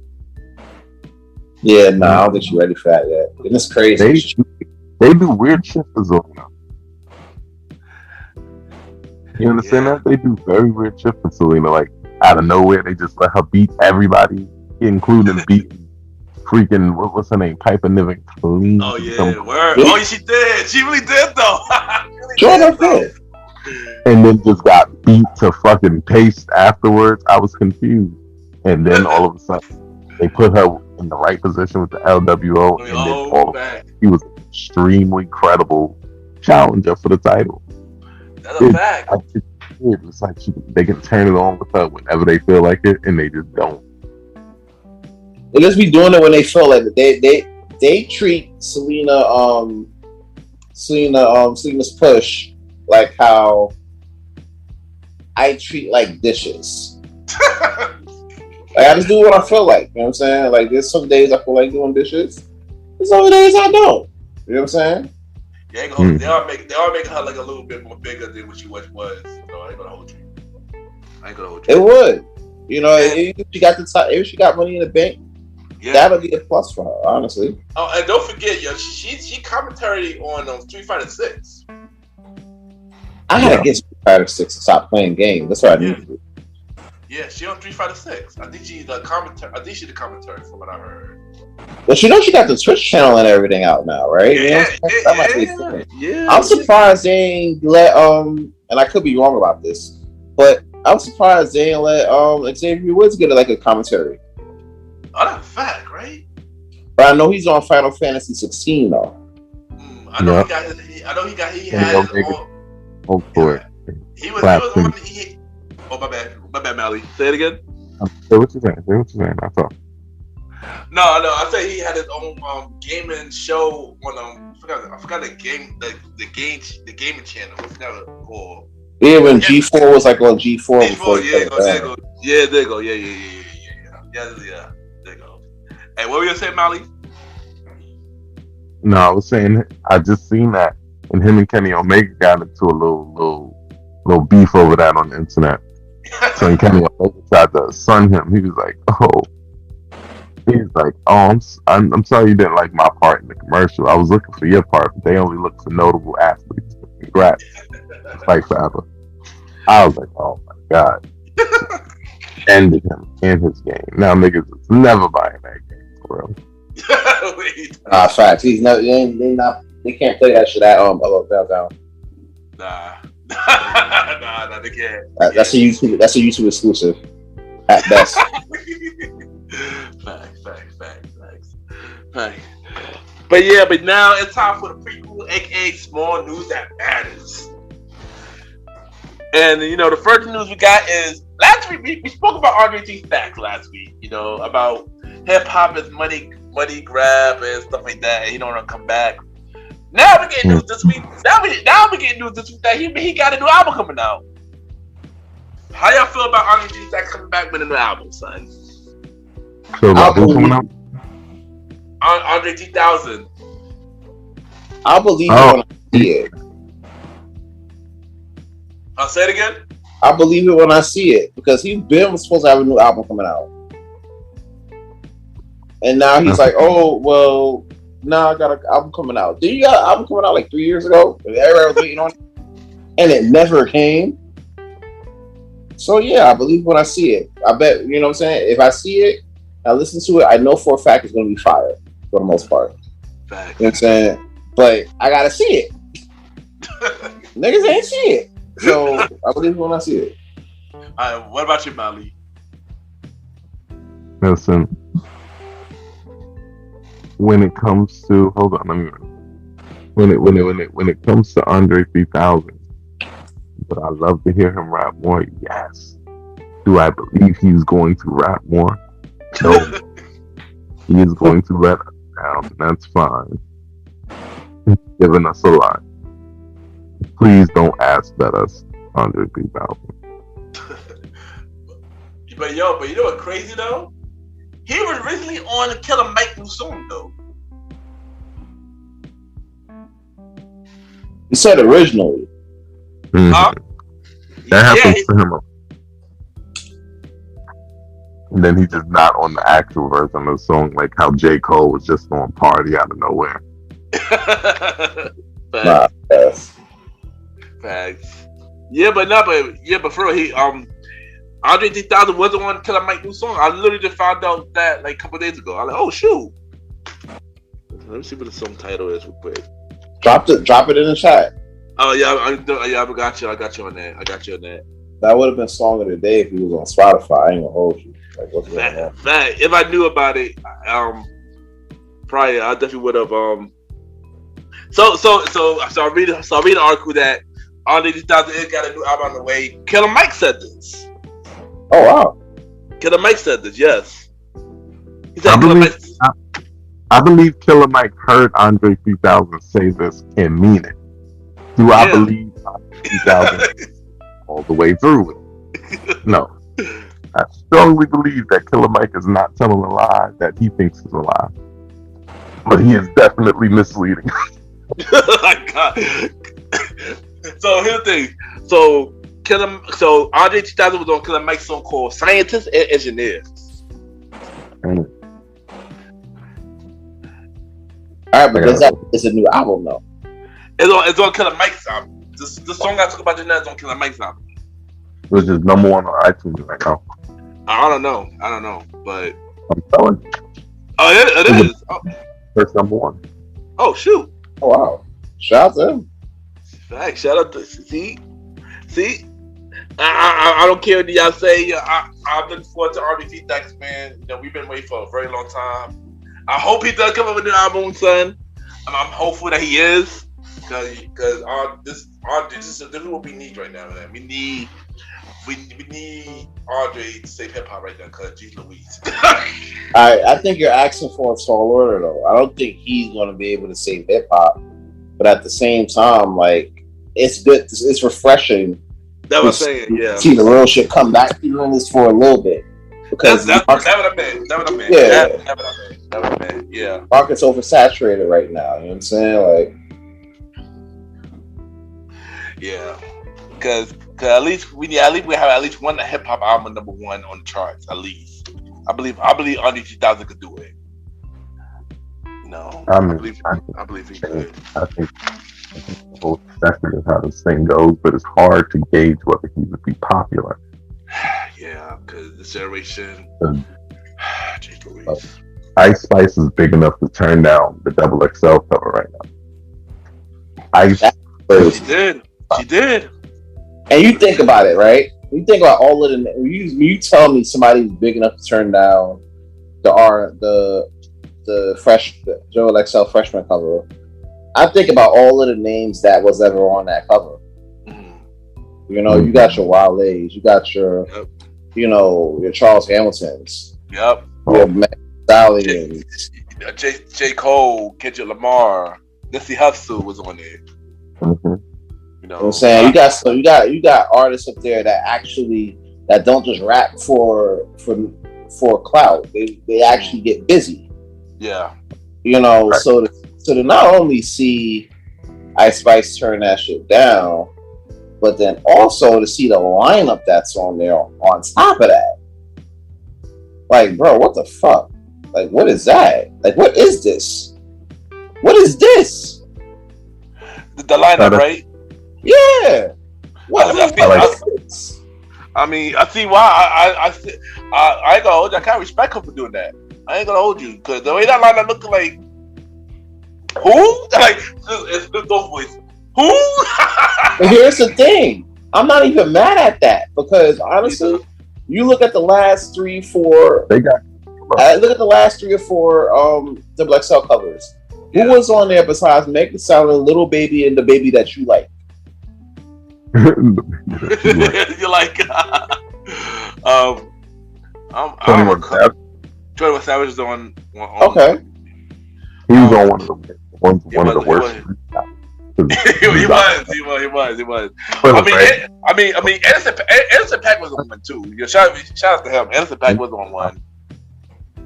Yeah, no, I don't think she's ready for that yet. And it's crazy. They do weird shit for Zelina. You understand that? They do very weird shit for Zelina. Like, out of nowhere, they just let her beat everybody, including beating freaking, what's her name? Piper Niven clean. Oh, yeah. Word. Oh, she did. She really did, though. Did. And then just got beat to fucking paste afterwards. I was confused. And then all of a sudden, they put her in the right position with the LWO. And then he was an extremely credible challenger for the title. That's a fact. It's like they can turn it on with her whenever they feel like it, and they just don't. They just be doing it when they feel like it. They treat Selena's push like how I treat like dishes. Like, I just do what I feel like. You know what I'm saying? Like, there's some days I feel like doing dishes. There's other days I don't. You know what I'm saying? Yeah, they are making her like a little bit more bigger than what she was. So I ain't gonna hold you. It would. You know, if she got money in the bank, that'll be a plus for her, honestly. Oh, and don't forget, yo, she commentary on Street Fighter 6. I had to get Street Fighter 6 to stop playing games. That's what I need to do. Yeah, she on Street Fighter 6. I think she's the commentary from what I heard. But you know she got the Twitch channel and everything out now, right? Yeah. I'm surprised they ain't let and I could be wrong about this, but I'm surprised they ain't let Xavier Woods get like a commentary. Oh, that's a fact, right? But I know he's on Final Fantasy 16 though. I know he had his own. Oh, for it. He was on. Oh, my bad, Mally. Say it again. Say what you're saying. I thought. No. I say he had his own gaming show on I forgot the gaming channel. What's that called? Yeah, when G4 was like on G4 before. There you go. Yeah. There you go. Hey, what were you saying, Mally? No, I was saying I just seen that, and him and Kenny Omega got into a little beef over that on the internet. So Kenny Omega tried to sun him. He was like, I'm sorry you didn't like my part in the commercial. I was looking for your part, but they only look for notable athletes. Congrats. Fight forever. I was like, oh my God. Ended him in his game. Now niggas is never buying that game for real. Facts. He's not. They can't play that shit at down. Nah, they can't. That's a YouTube exclusive at best. Facts. But now it's time for the prequel, aka small news that matters. And the first news we got is last week we spoke about Andre G Stacks last week. About hip hop is money grab and stuff like that, and he don't want to come back. Now we're getting news this week. Now we're getting news this week that he got a new album coming out. How y'all feel about Andre G Stacks coming back with a new album, son? So about who's coming out? Andre 3000. I'll believe it when I see it. I'll say it again. I believe it when I see it because he's been supposed to have a new album coming out, and now he's like, "Oh well, now I got an album coming out." Did you got an album coming out like 3 years ago? Everybody was waiting on it, and it never came. So yeah, I believe when I see it. I bet you know what I'm saying. If I see it, I listen to it. I know for a fact it's going to be fire for the most part. Fact. You know what I'm saying? But I gotta see it. Niggas ain't see it. So I believe when I see it. What about you, Mali? Listen, when it comes to when it comes to Andre 3000, but I love to hear him rap more. Yes. Do I believe he's going to rap more? No. He is going to let us down. That's fine. He's giving us a lot. Please don't ask that us Andre 3000. But you know what's crazy though? He was originally on the Killer Mike new song though. You said originally. Mm-hmm. That happens to him. And then he's just not on the actual version of the song, like how J. Cole was just on Party out of nowhere. Facts. Facts. Yeah, but for real, he Andre 3000 wasn't on Killer Mike new song. I literally just found out that like a couple days ago. I was like, oh shoot. Let me see what the song title is real quick. Drop it in the chat. Oh yeah, I got you. I got you on that. That would have been song of the day if he was on Spotify. I ain't gonna hold you. Like, what's going on? Fact. If I knew about it, prior, I definitely would have. So I read an article that Andre 3000 got a new album on the way. Killer Mike said this. Oh wow. Killer Mike said this. Yes. He said I believe Killer Mike heard Andre 3000 say this and mean it. Do I believe Andre 3000 all the way through it? No. I strongly believe that Killer Mike is not telling a lie that he thinks is a lie. But he is definitely misleading. Oh my God. So here's the thing. So Andre 3000 was on Killer Mike's song called Scientists and Engineers. Alright, but it's a new album though. It's on Killer Mike's album. The song I talk about just now is on Killer Mike's album. Which is number one on iTunes right now. I don't know, but I'm telling you. Oh, it is. First number one. Oh shoot! Oh wow! Shout out to him. Thanks. Shout out to see. I don't care what y'all say. I'm looking forward to Andre 3000, man. You know, we've been waiting for a very long time. I hope he does come up with an album, son. I'm hopeful that he is, because this is what we need right now, man. We need Andre to save hip hop right now, because geez Louise. I think you're asking for a tall order though. I don't think he's going to be able to save hip hop, but at the same time, like it's good. It's refreshing. That was saying, yeah. See the real shit come back. He's doing this for a little bit because that's what I meant. That what I meant. Yeah. That what I meant. Yeah. Market's oversaturated right now. You know what I'm saying? Like, yeah, because at least we have at least one hip hop album number one on the charts. At least I believe Andre 3000 could do it. No, I believe he could. I think the whole spectrum of how this thing goes, but it's hard to gauge whether he would be popular. Yeah, because this generation. Ice Spice is big enough to turn down the double XL cover right now. She did. And you think about it, right? You think about all of the. You tell me somebody's big enough to turn down the Joel XL freshman cover. I think about all of the names that was ever on that cover. Mm-hmm. You know, you got your Wale's, you got your, your Charles Hamiltons. Yep. Your Matt Stallions. J. Cole, Kendrick Lamar, Nipsey Hussle was on there. Mm-hmm. You know what I'm saying? You got artists up there that don't just rap for clout. They actually get busy. Yeah. You know, right. So to not only see Ice Spice turn that shit down, but then also to see the lineup that's on there on top of that. Like, bro, what the fuck? Like, what is that? Like, what is this? What is this? The lineup, right? Yeah. What? I mean, I see why. I ain't gonna hold you. I can't respect him for doing that. I ain't gonna hold you, because the way that lineup looking like, who? Like, it's those voices. Who? But here's the thing. I'm not even mad at that, because honestly, you look at the last 3-4. They got. Look at the last 3 or 4 double XL covers. Who was on there besides Meg Thee Stallion, Little Baby, and the baby that you like? You like? I'm 21 Savage. 21 Savage is on Okay. He was on one of the worst. He was. I mean, Anderson .Paak was on one too. Shout out to him. Anderson .Paak was on one.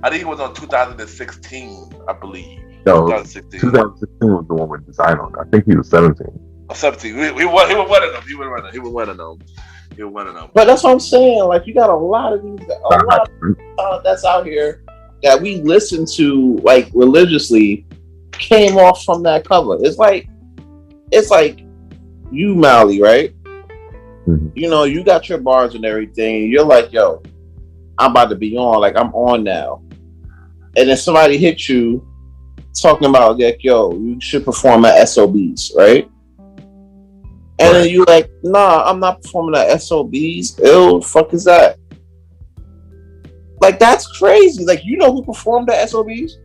I think he was on 2016, I believe. No, 2016. 2016 was the one with Design on it. I think he was 17. 17. He was one of them. He was one of them. But that's what I'm saying. Like, you got a lot of these, that's out here that we listen to like religiously came off from that cover. It's like you, Mally, right? Mm-hmm. You know, you got your bars and everything. And you're like, yo, I'm about to be on. Like, I'm on now. And then somebody hits you talking about, like, yo, you should perform at SOBs, right? And then you like, nah, I'm not performing at SOBs. Ew, fuck is that? Like, that's crazy. Like, you know who performed at SOBs?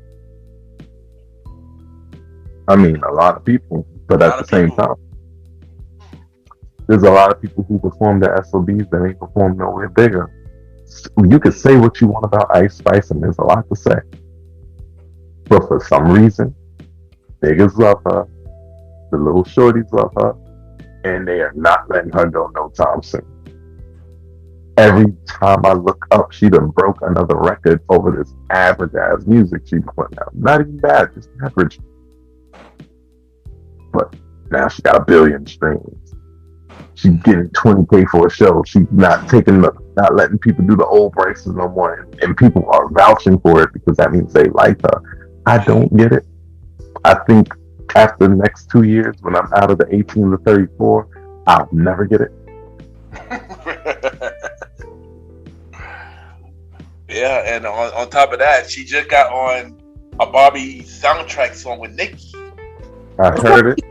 I mean, a lot of people, but at the same time, there's a lot of people who perform the SOBs that ain't perform nowhere bigger. You could say what you want about Ice Spice, and there's a lot to say. But for some reason, niggas love her, the little shorties love her, and they are not letting her go no time soon. Every time I look up, she done broke another record over this average ass music she putting out. Not even bad, just average. But now she got 1 billion streams. She's getting 20K for a show. She's not letting people do the old braces no more. And people are vouching for it because that means they like her. I don't get it. I think after the next 2 years, when I'm out of the 18 to 34, I'll never get it. Yeah, and on top of that, she just got on a Barbie soundtrack song with Nicki. I heard it.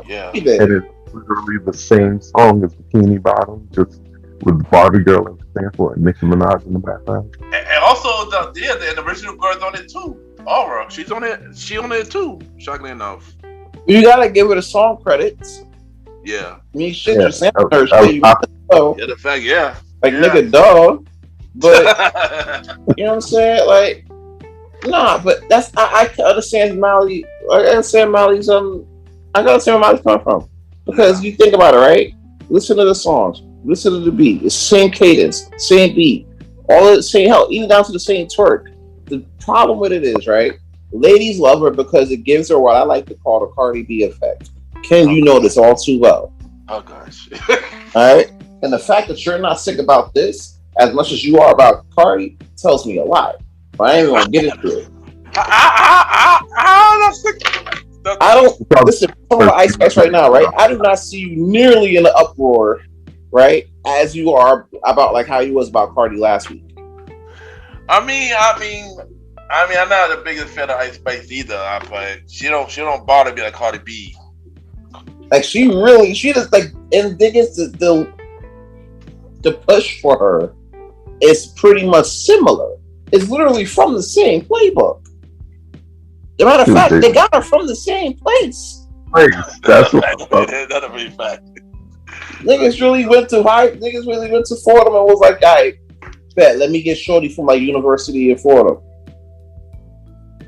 Yeah. And it's literally the same song as Bikini Bottom, just with Barbie Girl in the sample and Nicki Minaj in the background. And also, the original girl's on it too. Aura, she's on it. She on it too. Shockingly enough. You gotta give her the song credits. Yeah. I mean, shit, you're saying Yeah, the fact, yeah. Like, nigga, dog. But, you know what I'm saying? Like, nah, but that's, I can understand Mally. I understand Mally's, I can understand where Mally's coming from. Because you think about it, right? Listen to the songs. Listen to the beat. It's the same cadence, same beat. All the same, hell, even down to the same twerk. The problem with it is, right? Ladies love her because it gives her what I like to call the Cardi B effect. Ken, you know this all too well. Oh, gosh. All right? And the fact that you're not sick about this as much as you are about Cardi tells me a lot. But I ain't even gonna get into it. I don't listen. Talking about Ice Spice right now, right? I do not see you nearly in the uproar, right, as you are about like how you was about Cardi last week. I mean, I'm not the biggest fan of Ice Spice either, but she don't bother me like Cardi B. Like she just like, and the thing is the push for her is pretty much similar. It's literally from the same playbook. As a matter of fact, they got her from the same place. That's what that's a pretty fact. Niggas really went to Fordham and was like, "Alright, bet, let me get shorty from like University of Fordham."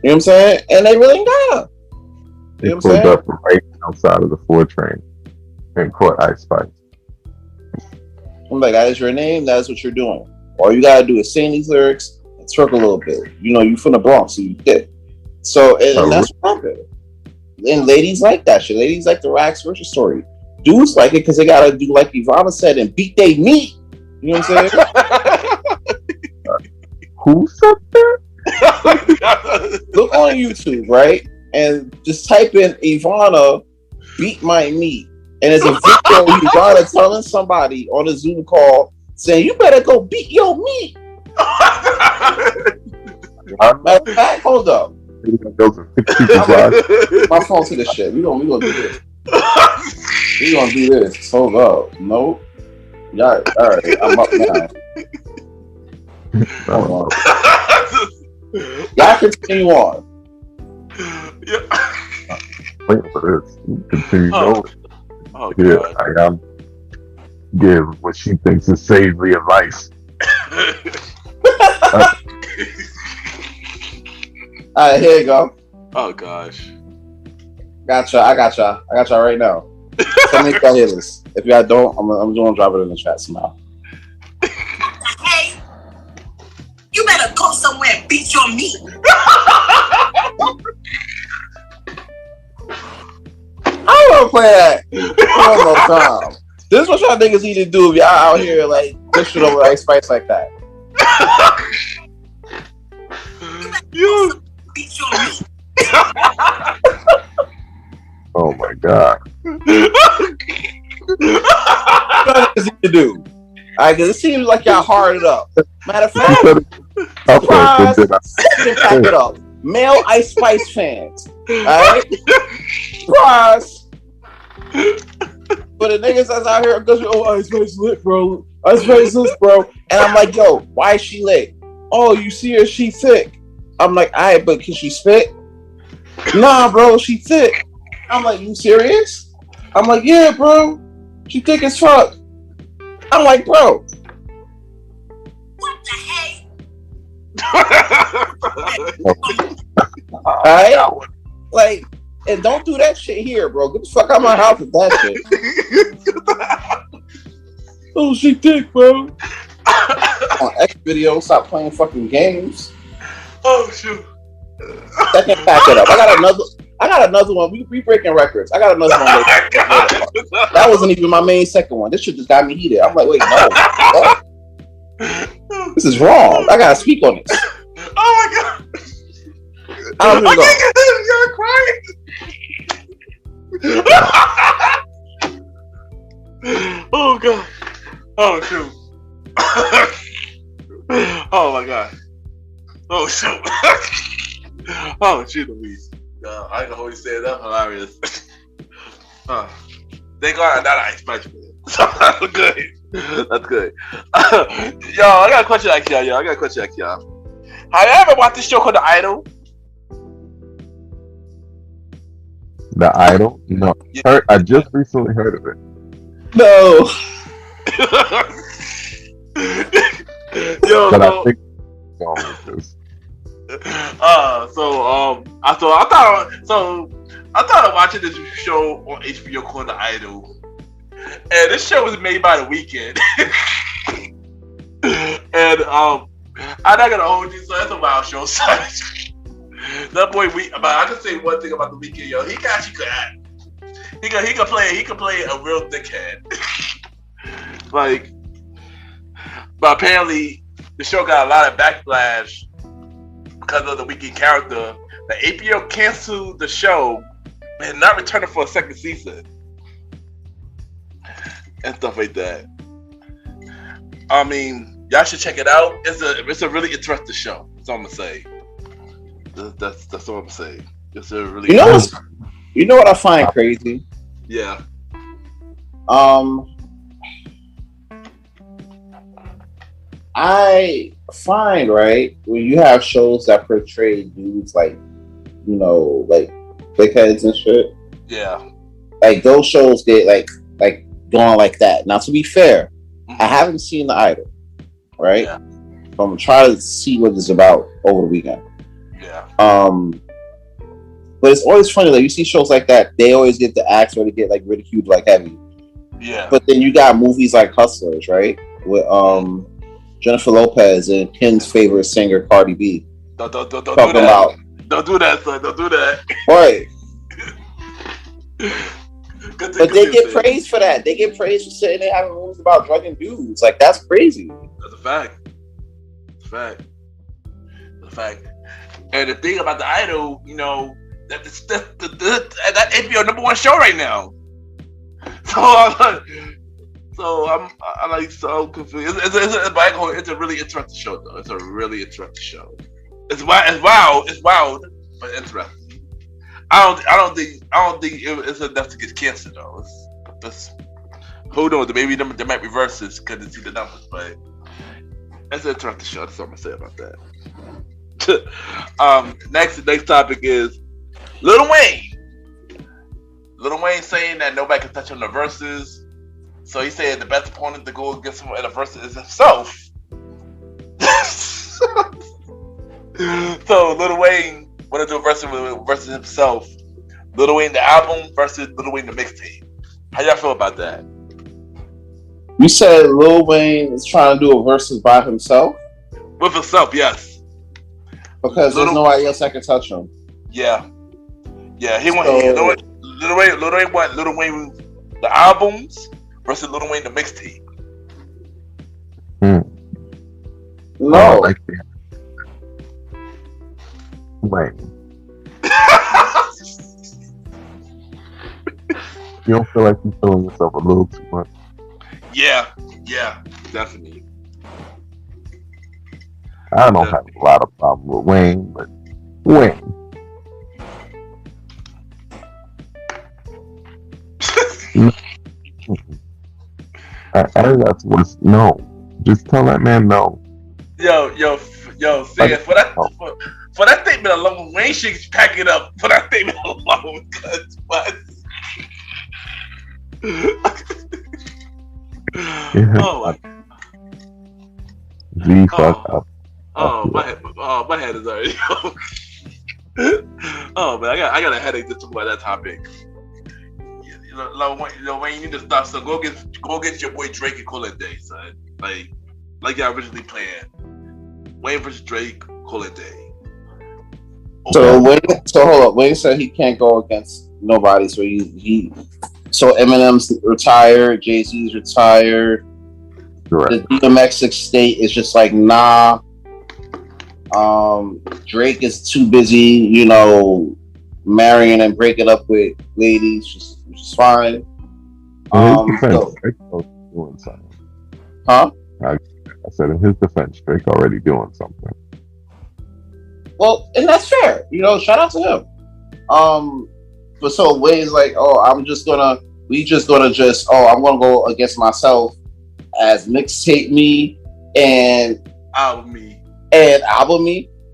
You know what I'm saying? And they really got her. They pulled up right outside of the 4 train and caught Ice Spice. I'm like, that is your name. That is what you're doing. All you gotta do is sing these lyrics and twerk a little bit. You know, you from the Bronx, so you get. So and that's what happened. And ladies like that shit. Ladies like the Rax versus story. Dudes like it because they gotta do like Ivana said and beat they meat. You know what I'm saying? Who said that? Look on YouTube, right? And just type in Ivana beat my meat. And it's a video of Ivana telling somebody on a Zoom call saying, "You better go beat your meat." Matter of fact, hold up. My phone to this shit. We gonna do this. We gonna do this. Hold up. Nope. All right. I'm up now. Hold on. Y'all continue on. Yeah. for this. Continue Oh, going. oh Yeah, God. I gotta give what she thinks is savory advice. All right, here you go. Oh gosh. Gotcha. I got y'all right now. Tell me if y'all hear this. If y'all don't, I'm gonna drop it in the chat somehow. Hey, you better go somewhere and beat your meat. I don't want to play that one more time. This is what y'all niggas need to do if y'all out here like pushing over Ice Spice like that. You. Beat your meat. Oh my god. What y'all niggas need to do? Alright, cause it seems like y'all hard it up. Matter of fact, surprise, pack it up. Male Ice Spice fans. Alright? Surprise. But the niggas that's out here, oh, Ice Spice lit, bro. Ice Spice lit, bro. And I'm like, yo, why is she lit? Oh, you see her, she thick. I'm like, alright, but can she spit? Nah, bro, she thick. I'm like, you serious? I'm like, yeah, bro. She thick as fuck. I'm like, bro. What the heck? Alright? Like, and don't do that shit here, bro. Get the fuck out of my house with that shit. Oh, she thick, bro. On X video, stop playing fucking games. Oh shoot. Second, pack it up. I got another one. We breaking records. I got another one. Oh my God. That wasn't even my main second one. This shit just got me heated. I'm like, wait, no. What? This is wrong. I gotta speak on this. Oh my God. I don't even know. You're crying. Oh God. Oh shoot. Oh my God. Oh shoot. Oh shoot, Louise. I can always say that hilarious. They got that Ice Spice man. So that's good. That's good. Yo, I got a question like y'all. Have you ever watched this show called The Idol? The Idol? No. Yeah. I just recently heard of it. No. Yo, But so, I think going with this. I thought of watching this show on HBO called The Idol, and this show was made by The Weeknd. And I'm not gonna hold you, so that's a wild show. So that boy, but I can say one thing about The Weeknd, yo, he actually could act. He could play a real dickhead. Like, but apparently the show got a lot of backlash because of the Weeknd character. The HBO canceled the show and not returning for a second season and stuff like that. I mean, y'all should check it out. It's a really interesting show. That's all I'm gonna say. That's all I'm saying. It's a really You know what I find crazy? yeah. I find, right, when you have shows that portray dudes like, you know, like dickheads and shit, Yeah. like those shows get like going like that. Now, to be fair, I haven't seen The Idol, right? Yeah. So I'm trying to see what it's about over the weekend. Yeah. But it's always funny, like you see shows like that, they always get the acts where they get like ridiculed like heavy. Yeah. But then you got movies like Hustlers, right? With Jennifer Lopez and Ken's favorite singer Cardi B. Don't do Talking that. about Don't do that, son. Don't do that. right. Good But they get praised for that. They get praised for sitting there having movies about drugging dudes. Like that's crazy. That's a fact. It's a fact. It's a fact. And the thing about The Idol, you know, that HBO #1 show right now. So I'm like so confused. It's a really interesting show though. It's a really interesting show. It's wild, but interesting. I don't think it's enough to get canceled though. It's who knows? Maybe they might reverse this because they see the numbers, but it's an interesting show. That's all I'm gonna say about that. Next topic is Lil Wayne Lil Wayne saying that nobody can touch him in the verses. So he said the best opponent to go against him in the verses is himself. So Lil Wayne want to do a versus himself. Lil Wayne the album versus Lil Wayne the mixtape. How y'all feel about that? You said Lil Wayne is trying to do a versus by himself? With himself, yes. Because there's nobody else that can touch him. Yeah. Yeah, he want Lil Wayne want Lil Wayne the albums versus Lil Wayne the mixtape. No. Like Wayne. You don't feel like you're feeling yourself a little too much? Yeah, definitely. I don't have a lot of problem with Wayne, but Wayne. I that's what's no. Just tell that man no. Yo, say it for that statement alone. Wayne should pack it up for that statement alone. Cause what? Oh my. Fuck up. My head is already. Oh man, I got a headache just talking about that topic. Wayne, you need to stop. So go get your boy Drake and call it day, son. Like y'all originally planned. Wayne versus Drake, call it day. Okay. So hold up. Wayne said he can't go against nobody. So so Eminem's retired, Jay-Z's retired. Correct. The DMX estate is just like nah. Drake is too busy, marrying and breaking up with ladies, which is fine. Drake doing something. Huh? I said in his defense, Drake already doing something. Well, and that's fair. Shout out to him. But so Wayne's like, I'm gonna go against myself as mixtape me and album me.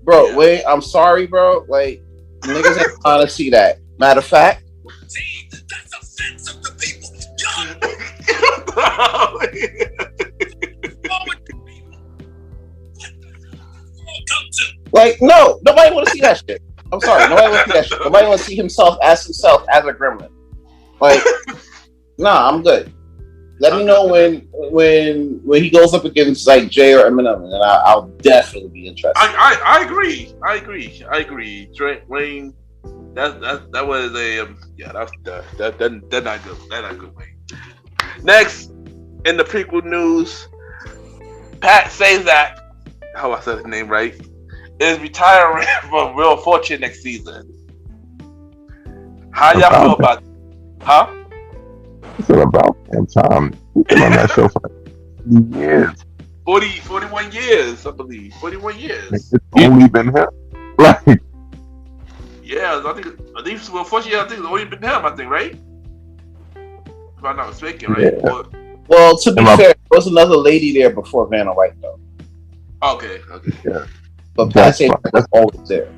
Bro, yeah. Wayne, I'm sorry, bro. Like, niggas ain't trying to see that. Matter of fact, that's offensive to people. Like, no, nobody want to see that shit. I'm sorry, nobody want to see that shit. Nobody want to see himself as a gremlin. Like, nah, I'm good. Let me know when he goes up against like Jay or Eminem, and I'll definitely be interested. I agree. Drake, Wayne, that was a that's not good. That's not good, Wayne. Next, in the prequel news, Pat Sajak, how I said his name right, is retiring from Wheel of Fortune next season. How y'all feel about it? Huh? It's about time. He's been on that show for years. 41 years, I believe. 41 years. It's only been him. Like, yeah, I think Wheel of Fortune, I think it's only been him, I think, right? If I'm not mistaken, right? Yeah. Well, to be fair, there was another lady there before Vanna White, though. Okay. Yeah. But Pat Sajak was always there.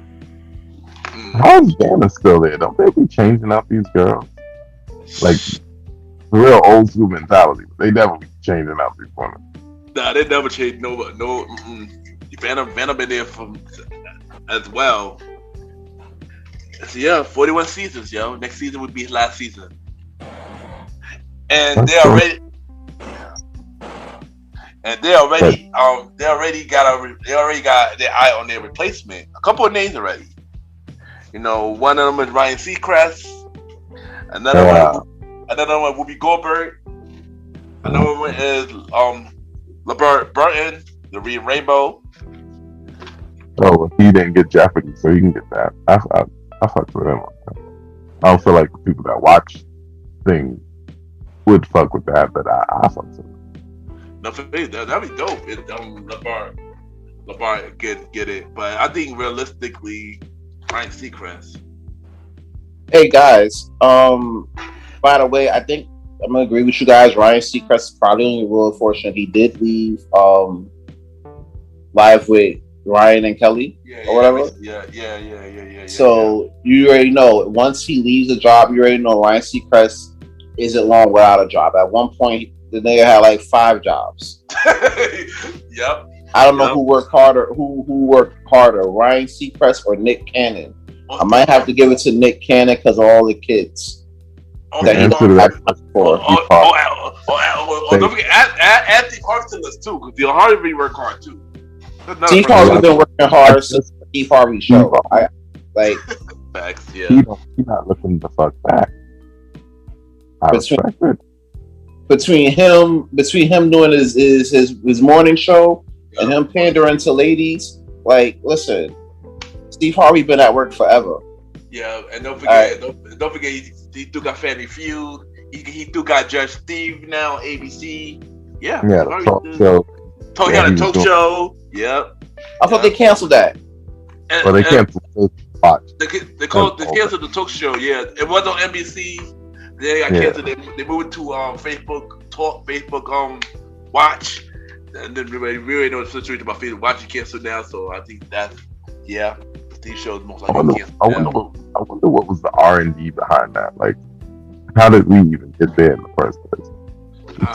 How is Vanna still there? Don't they be changing out these girls? Like, real old school mentality. They never be changing out these women. Nah, they never changed. No. Vanna been there as well. So yeah, 41 seasons, yo. Next season would be his last season. And they already got their eye on their replacement. A couple of names already. One of them is Ryan Seacrest. Another one will be Goldberg. Another one is LeBert Burton, the Reed Rainbow. Oh, if he didn't get Jeopardy, so he can get that. I fuck with him. I don't feel like the people that watch things would fuck with that, but I fuck with him. No, for me, that'd be dope if LeBart get it. But I think realistically, Ryan Seacrest. Hey guys, by the way, I think I'm gonna agree with you guys. Ryan Seacrest is probably only real unfortunate. He did leave live with Ryan and Kelly or whatever. Yeah. So you already know once he leaves the job, you already know Ryan Seacrest isn't long without a job. At one point, the nigga had like 5 jobs. Yep. I don't know who worked harder. Who worked harder, Ryan Seacrest or Nick Cannon? I might have to give it to Nick Cannon because of all the kids that he for. Don't forget Anthony Harkness too, because Steve Harvey worked hard too. Steve Harvey's been working hard since the Steve Harvey show. Facts, yeah. He not looking the fuck back. Between him doing his morning show and him pandering to ladies, like, listen, Steve Harvey been at work forever. Yeah, and don't forget, don't forget, he still got Family Feud. He still got Judge Steve now, ABC. Yeah, the talk show. He had a talk show. Yep. I thought they canceled that. Well, they canceled Watch. They canceled the talk show. Yeah, it was on NBC. They got canceled. They moved to Facebook Watch. And then we already know the situation about Facebook Watch is canceled now. So I think that's Steve show's most likely canceled. I wonder what was the R&D behind that. Like, how did we even get there in the first place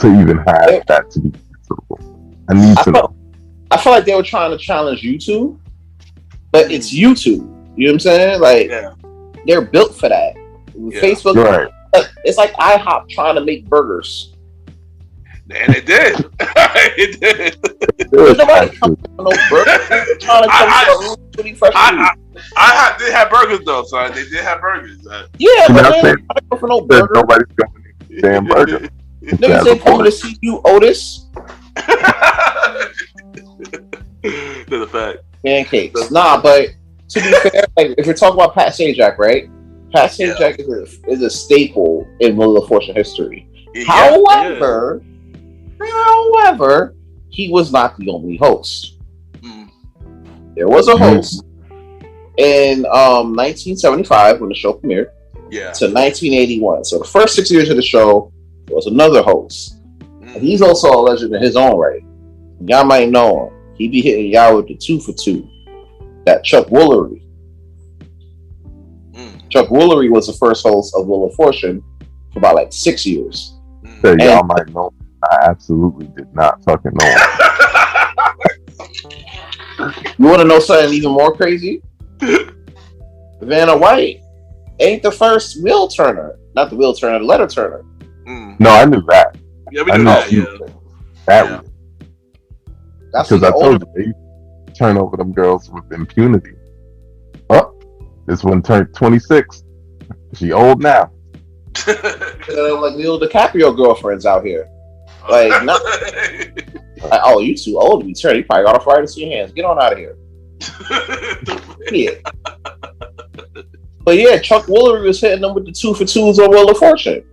to even have that to be considerable? I need to know. I feel like they were trying to challenge YouTube, but it's YouTube. You know what I'm saying? Like, they're built for that. Facebook, right. It's like IHOP trying to make burgers. And it did. It did. Nobody comes to no burgers. They're trying to come to really fresh food. I did have burgers though, so they did have burgers. Yeah, but they're not going for no burger. Nobody's going to eat damn burger. Niggas say coming to see you, Otis. That's a fact. Pancakes. Nah, but to be fair, like, if you're talking about Pat Sajak, right? Pat Sajak is a staple in Wheel of Fortune history. However, he was not the only host. There was a host in 1975 when the show premiered to 1981. So the first 6 years of the show was another host. And he's also a legend in his own right. Y'all might know him. He be hitting y'all with the 2 for 2. That Chuck Woolery. Chuck Woolery was the first host of Wheel of Fortune for about like 6 years. So y'all might know. I absolutely did not fucking know him. You want to know something even more crazy? Vanna White ain't the first wheel turner. Not the wheel turner, the letter turner. No, I knew that. Yeah, we knew that. That's because I told you they turn over them girls with impunity. Oh, this one turned 26. She old now. Like Leo DiCaprio girlfriends out here. Like, not, like, oh, you too old to be turned. You probably got arthritis in your hands. Get on out of here. But yeah, Chuck Woolery was hitting them with the 2 for 2s on Wheel of Fortune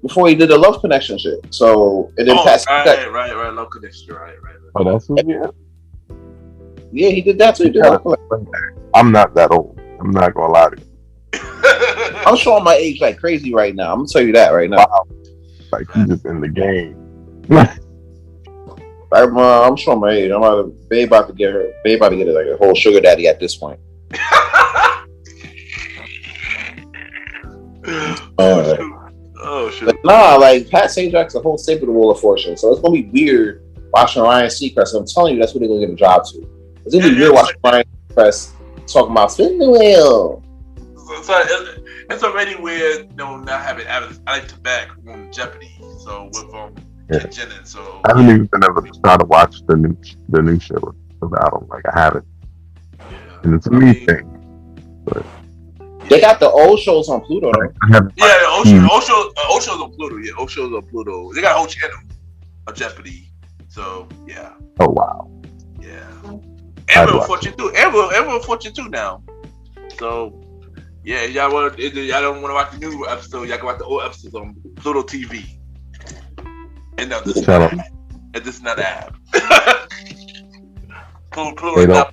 before he did the Love Connection shit. So and then right, Love Connection, right. Oh, that's what yeah, he did that too. I'm not that old. I'm not gonna lie to you. I'm showing my age like crazy right now. I'm gonna tell you that right now. Wow. Like he's just in the game. I'm showing my age. Babe about to get like a whole sugar daddy at this point. Oh shit. But nah, like Pat Sajak's a whole staple of the Wheel of Fortune, so it's gonna be weird watching Ryan Seacrest. I'm telling you, that's what they're gonna get a job to. It's gonna be weird watching Ryan Seacrest talking about spin the wheel. So it's already weird, not having Alex Trebek on Jeopardy. So with Jennings, so I haven't even been able to try to watch the new show about him. Like I haven't, and it's a me thing. But they got the old shows on Pluto. Though. Old shows on Pluto. Yeah, old shows on Pluto. They got a whole channel of Jeopardy. So yeah. Oh wow. Yeah. And Wheel of Fortune too. And Wheel of Fortune too now. So. Yeah, y'all don't want to watch the new episode, y'all can watch the old episodes on Pluto TV. And now this is not an app. Pluto not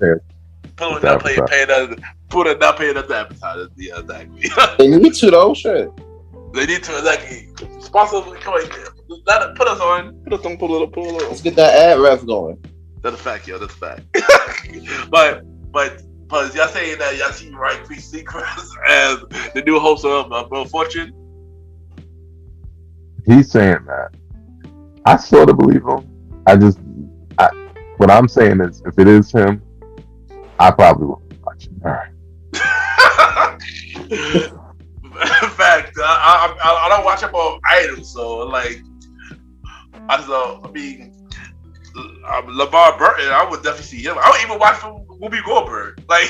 paying us the advertisers. Yeah, exactly. They need to though, shit. They need to, exactly. Sponsor, come on, put us on Pluto. Let's get that ad rev going. That's a fact, yo. That's a fact. but y'all saying that y'all see Ryan Seacrest as the new host of Wheel of Fortune? He's saying that. I sort of believe him. What I'm saying is, if it is him, I probably won't watch it. All right. Fact. I don't watch him on items, so like, LeVar Burton, I would definitely see him. I would even watch Whoopi Goldberg. Like,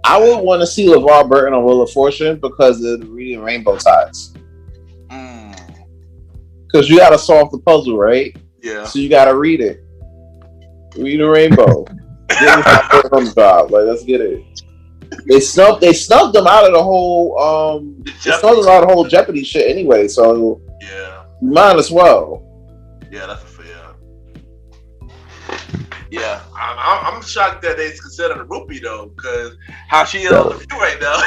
I would want to see LeVar Burton on Wheel of Fortune because of the reading Rainbow Tides. Because you got to solve the puzzle, right? Yeah. So you got to read it. Read the rainbow. Get him on the job. Like, let's get it. They snubbed them out of the whole Jeopardy shit anyway. So yeah, might as well. Yeah, that's fair. Yeah, I'm shocked that they consider the Whoopi though, because how she is on the view right now.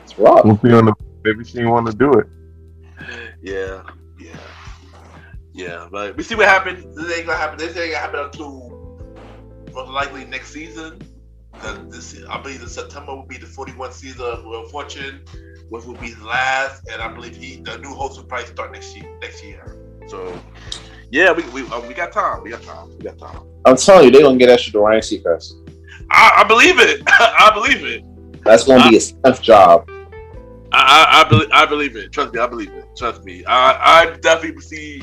It's rough. Whoopi on the maybe she didn't want to do it. Yeah. But we see what happens. This ain't gonna happen. This ain't gonna happen until most likely next season. Because I believe in September will be the 41st season of Wheel of Fortune, which will be the last. And I believe the new host will probably start next year. So yeah, we got time. We got time. I'm telling you, they're gonna get that shit to Ryan Seacrest. I believe it. I believe it. That's gonna be his 10th job. I believe it. Trust me, I believe it. Trust me. I definitely can see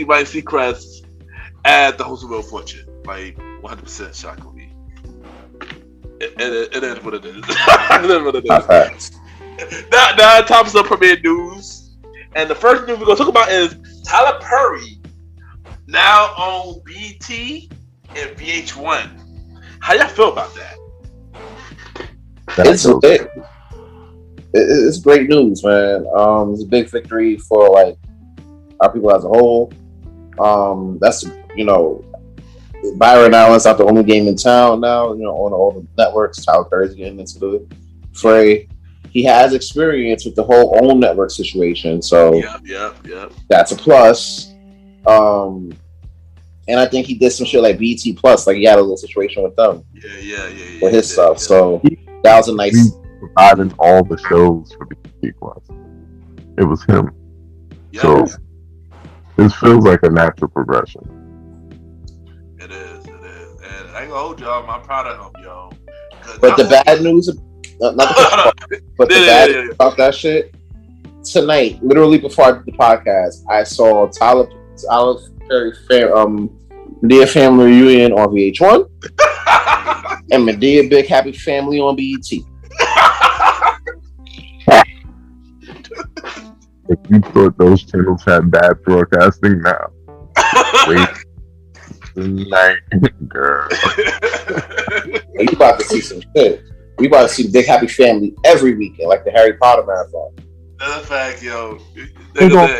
Ryan Seacrest as the host of Wheel of Fortune. Like 100% shock with me. It is what it is. It is what it is. Now time for some premiere news. And the first news we're gonna talk about is Tyler Perry now on BT and VH1. How y'all feel about that? It's great news, man. It's a big victory for like our people as a whole. That's Byron Allen's not the only game in town now. On all the networks, Tyler Perry's getting into the fray. He has experience with the whole own network situation, so yeah. That's a plus. And I think he did some shit like BT Plus, like he had a little situation with them. Yeah. With his stuff, so that was a nice. Providing all the shows for BT Plus, it was him. Yeah. So this feels like a natural progression. It is, and I ain't gonna hold y'all. I'm proud of him, yo. But the bad news, but the bad news about that shit tonight, literally before I did the podcast, I saw Tyler Perry Medea Family Reunion on VH1 and Medea Big Happy Family on BET. If you thought those channels had bad broadcasting, now wait tonight, girl. You about to see some shit. We about to see Big Happy Family every weekend, like the Harry Potter marathon. That's a fact, yo. Roddy gonna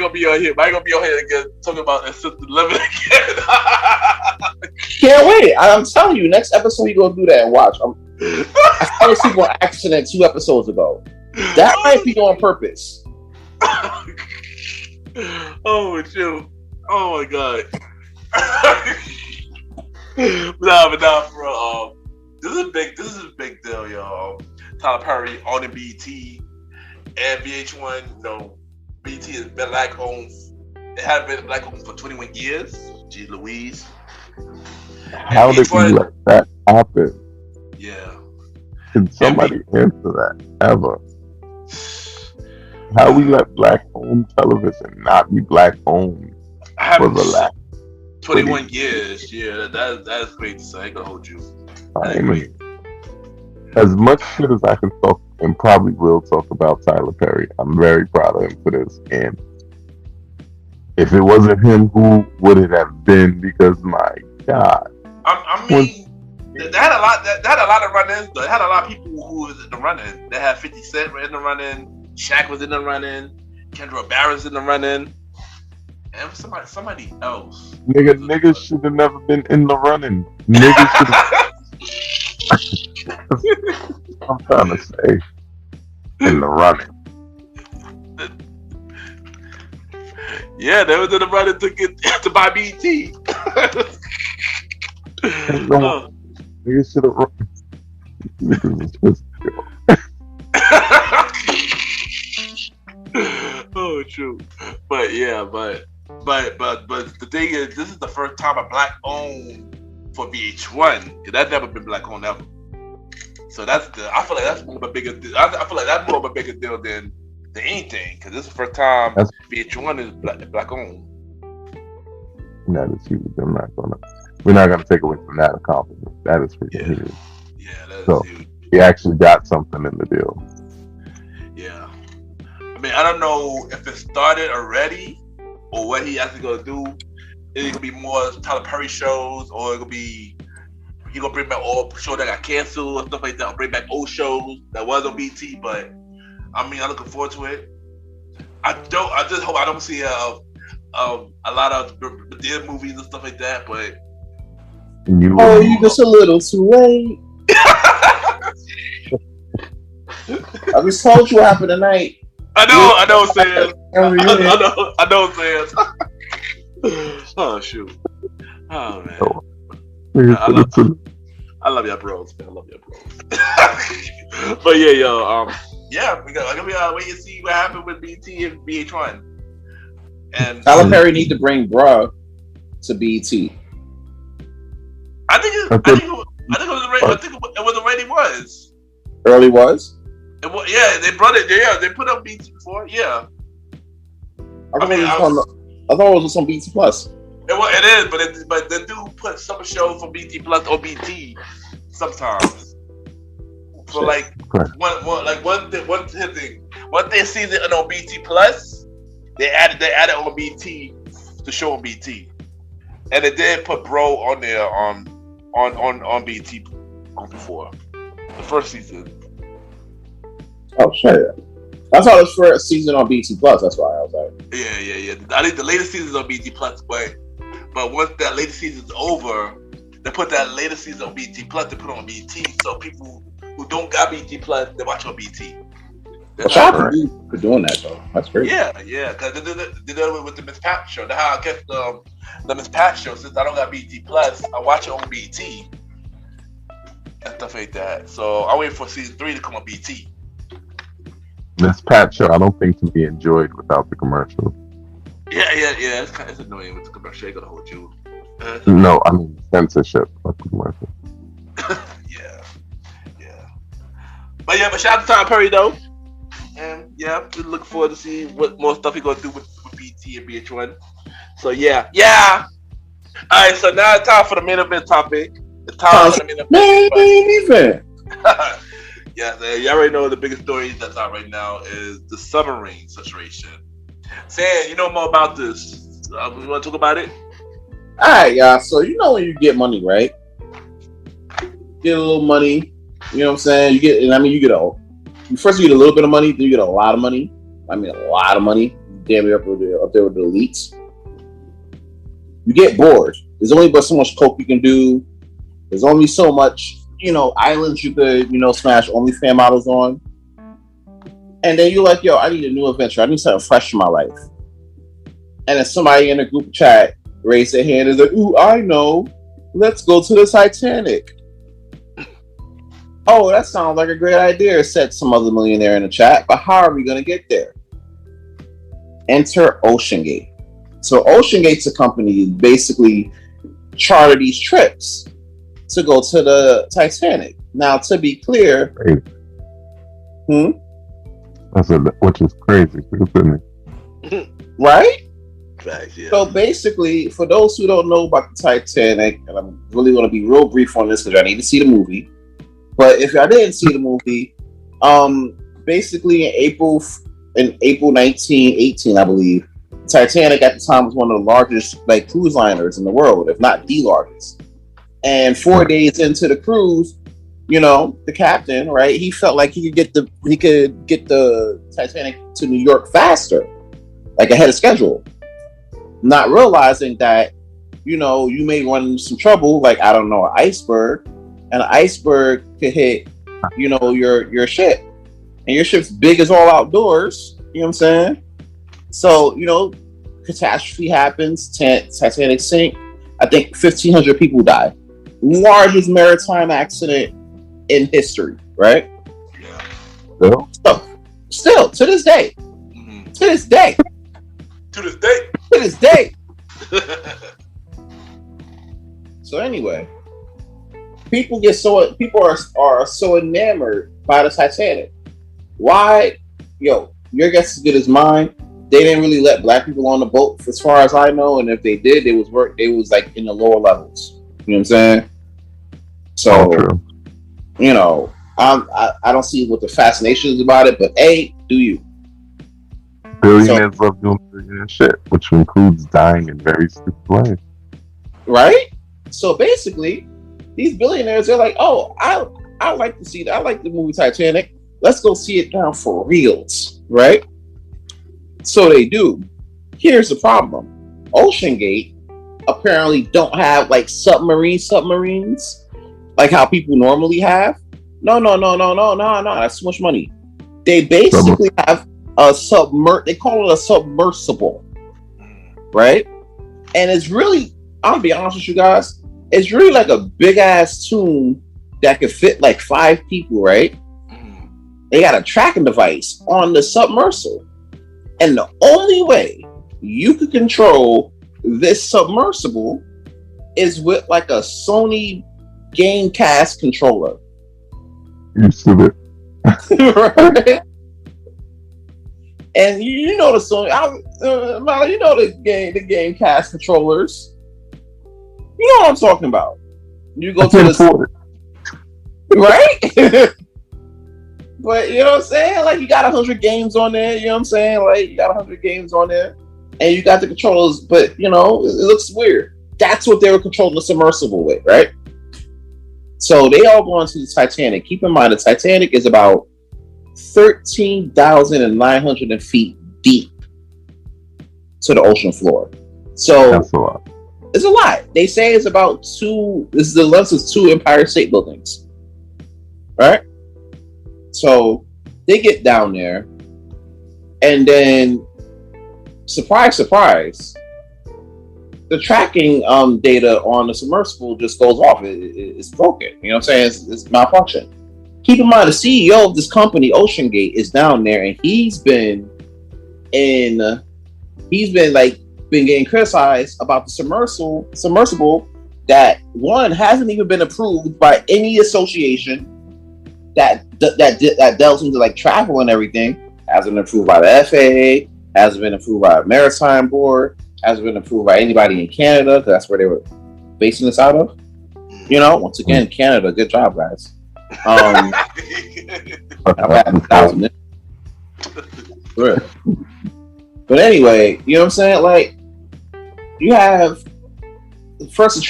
be on here. Roddy gonna be on here again, talking about assisted living again. Can't wait. I'm telling you, next episode we gonna do that and watch. I fell asleep on accident 2 episodes ago. That might be on purpose. Oh shoot! Oh my god! Nah, bro. This is a big deal, y'all. Tyler Perry on the BT and VH1. BT has been black owned. It had been black owned for 21 years. Gee Louise. How did we let that happen? Yeah. Can somebody answer that ever? How we let black-owned television not be black-owned for the last 21 years? Yeah, that's great to say. I ain't gonna hold you. I mean, as much shit as I can talk and probably will talk about Tyler Perry, I'm very proud of him for this. And if it wasn't him, who would it have been? Because my God, I mean. They had a lot. They had a lot of run-ins. They had a lot of people who was in the running. They had 50 Cent in the running. Shaq was in the running. Kendra Barron's in the running. And somebody else. Niggas should have never been in the running. Niggas should have. I'm trying to say in the running. Yeah, they was in the running to get to buy BT. No, you should have run. Oh, true. But yeah, but the thing is, this is the first time a black owned for VH1. Cause that's never been black owned ever. So I feel like that's more of a bigger deal. I feel like that's more of a bigger deal than anything. Cause this is the first time VH1 is black owned. That is huge. We're not gonna take away from that accomplishment. That is freaking huge. Yeah, that is so huge. He actually got something in the deal. Yeah. I mean, I don't know if it started already or what he actually gonna do. It could be more Tyler Perry shows, or it could be he gonna bring back all shows that got canceled and stuff like that. Or bring back old shows that was on BT. But I mean, I'm looking forward to it. I just hope I don't see a lot of the movies and stuff like that. But you just a little too late. I just told you what happened tonight. I know, Sam. I know, Sam. Oh shoot. Oh man. I love y'all bros, man. I love y'all bros. But yeah, yo, yeah, we gotta wait and see what happened with BT and VH1. And Tyler Perry need to bring bruh to BT. I think it was already was. Early was? It was, yeah, they brought it. Yeah, they put up BT before. Yeah. I thought it was on BT Plus. It is, but they do put some shows from BT Plus or BT sometimes. So like one thing season on BT Plus, they added on BT to show on BT, and they did put Bro on there on BT before the first season. Oh shit! I thought it was for a season on BT Plus. That's why I was like, yeah. I think the latest season's on BT Plus, but once that latest season's over, they put that latest season on BT Plus. They put it on BT, so people who don't got BT Plus, they watch on BT. Shout out to you for doing that though. That's great. Yeah, because they did it with the Miss Pat show. That's how I kept the Miss Pat show. Since I don't got BT Plus, I watch it on BT and stuff like that. So I wait for season 3 to come on BT. This Pat show, I don't think can be enjoyed without the commercial. Yeah. It's annoying with the commercial. They gotta hold you. No, I mean censorship of the commercial. Yeah. But shout out to Tyler Perry though. And yeah, we look forward to see what more stuff he's gonna do with BT and VH1. So yeah. All right, so now it's time for the main event topic. It's time for the main event. Yeah, you already know the biggest story that's out right now is the submarine situation. Sam, you know more about this. You want to talk about it? All right, y'all. So you know when you get money, right? Get a little money. You know what I'm saying? You get first you get a little bit of money, then you get a lot of money. I mean, a lot of money. Damn near up there with the elites. You get bored. There's only but so much coke you can do. There's only so much, islands you could, smash OnlyFans models on. And then you're like, yo, I need a new adventure. I need something fresh in my life. And then somebody in a group chat raised their hand and is like, ooh, I know. Let's go to the Titanic. Oh, that sounds like a great idea, said some other millionaire in the chat. But how are we going to get there? Enter OceanGate. So OceanGate's a company that basically charter these trips to go to the Titanic. Now, to be clear, which is crazy, isn't it? Right? Facts, yeah. So basically, for those who don't know about the Titanic, and I'm really going to be real brief on this because I need to see the movie. But if I didn't see the movie, basically in April 1918, I believe, Titanic at the time was one of the largest cruise liners in the world, if not the largest. And 4 days into the cruise, the captain, right? He felt like he could get the Titanic to New York faster, ahead of schedule. Not realizing that, you may run into some trouble, an iceberg, and an iceberg could hit, your ship, and your ship's big as all outdoors. You know what I'm saying? So, catastrophe happens, Titanic sink. I think 1,500 people die. Largest maritime accident in history, right? Yeah. Still to this day, Mm-hmm. to this day, To this day. to this day. So anyway, people are so enamored by the Titanic. Why? Yo, your guess is as good as mine. They didn't really let black people on the boat, as far as I know, and if they did, they was like in the lower levels. You know what I'm saying? So, true. you know, I don't see what the fascination is about it, but A, do you? Billionaires love doing billionaire shit, which includes dying in very stupid ways. Right? So basically, these billionaires, they're like, oh, I like to see that. I like the movie Titanic. Let's go see it now for reals, right? So they do. Here's the problem. OceanGate apparently don't have like submarines like how people normally have. No. That's too much money. They basically have they call it a submersible, right? And it's really, I'll be honest with you guys, it's really like a big ass tomb that could fit like 5 people, right? They got a tracking device on the submersible. And the only way you could control this submersible is with like a Sony Gamecast controller. Used to it. Right? And you know the Sony, you know the Gamecast controllers. You know what I'm talking about. You go to the right? But you know what I'm saying? Like you got 100 games on there, you know what I'm saying? Like you got 100 games on there and you got the controllers, but you know, it looks weird. That's what they were controlling the submersible with, right? So they all go into the Titanic. Keep in mind the Titanic is about 13,900 feet deep to the ocean floor. So that's a lot. It's a lot. They say it's about this is the length of 2 Empire State Buildings. Right? So they get down there, and then surprise, surprise, the tracking data on the submersible just goes off. It's broken. You know what I'm saying? It's malfunction. Keep in mind, the CEO of this company, OceanGate, is down there, and he's been getting criticized about the submersible that one hasn't even been approved by any association that delves into like travel and everything. Hasn't been approved by the FAA, hasn't been approved by the Maritime Board, hasn't been approved by anybody in Canada, because that's where they were basing this out of. You know, once again, Canada, good job, guys. I've had 1,000. But anyway, you know what I'm saying? Like, you have first the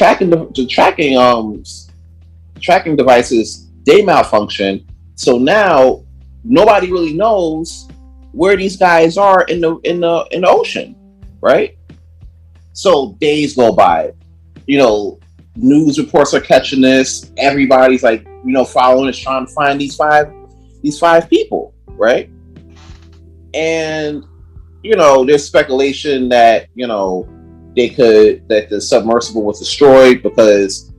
tracking devices. They malfunction, so now nobody really knows where these guys are in the ocean, right? So days go by, you know, news reports are catching this. Everybody's like, you know, following this, trying to find these five people, right? And you know, there's speculation that you know that the submersible was destroyed because,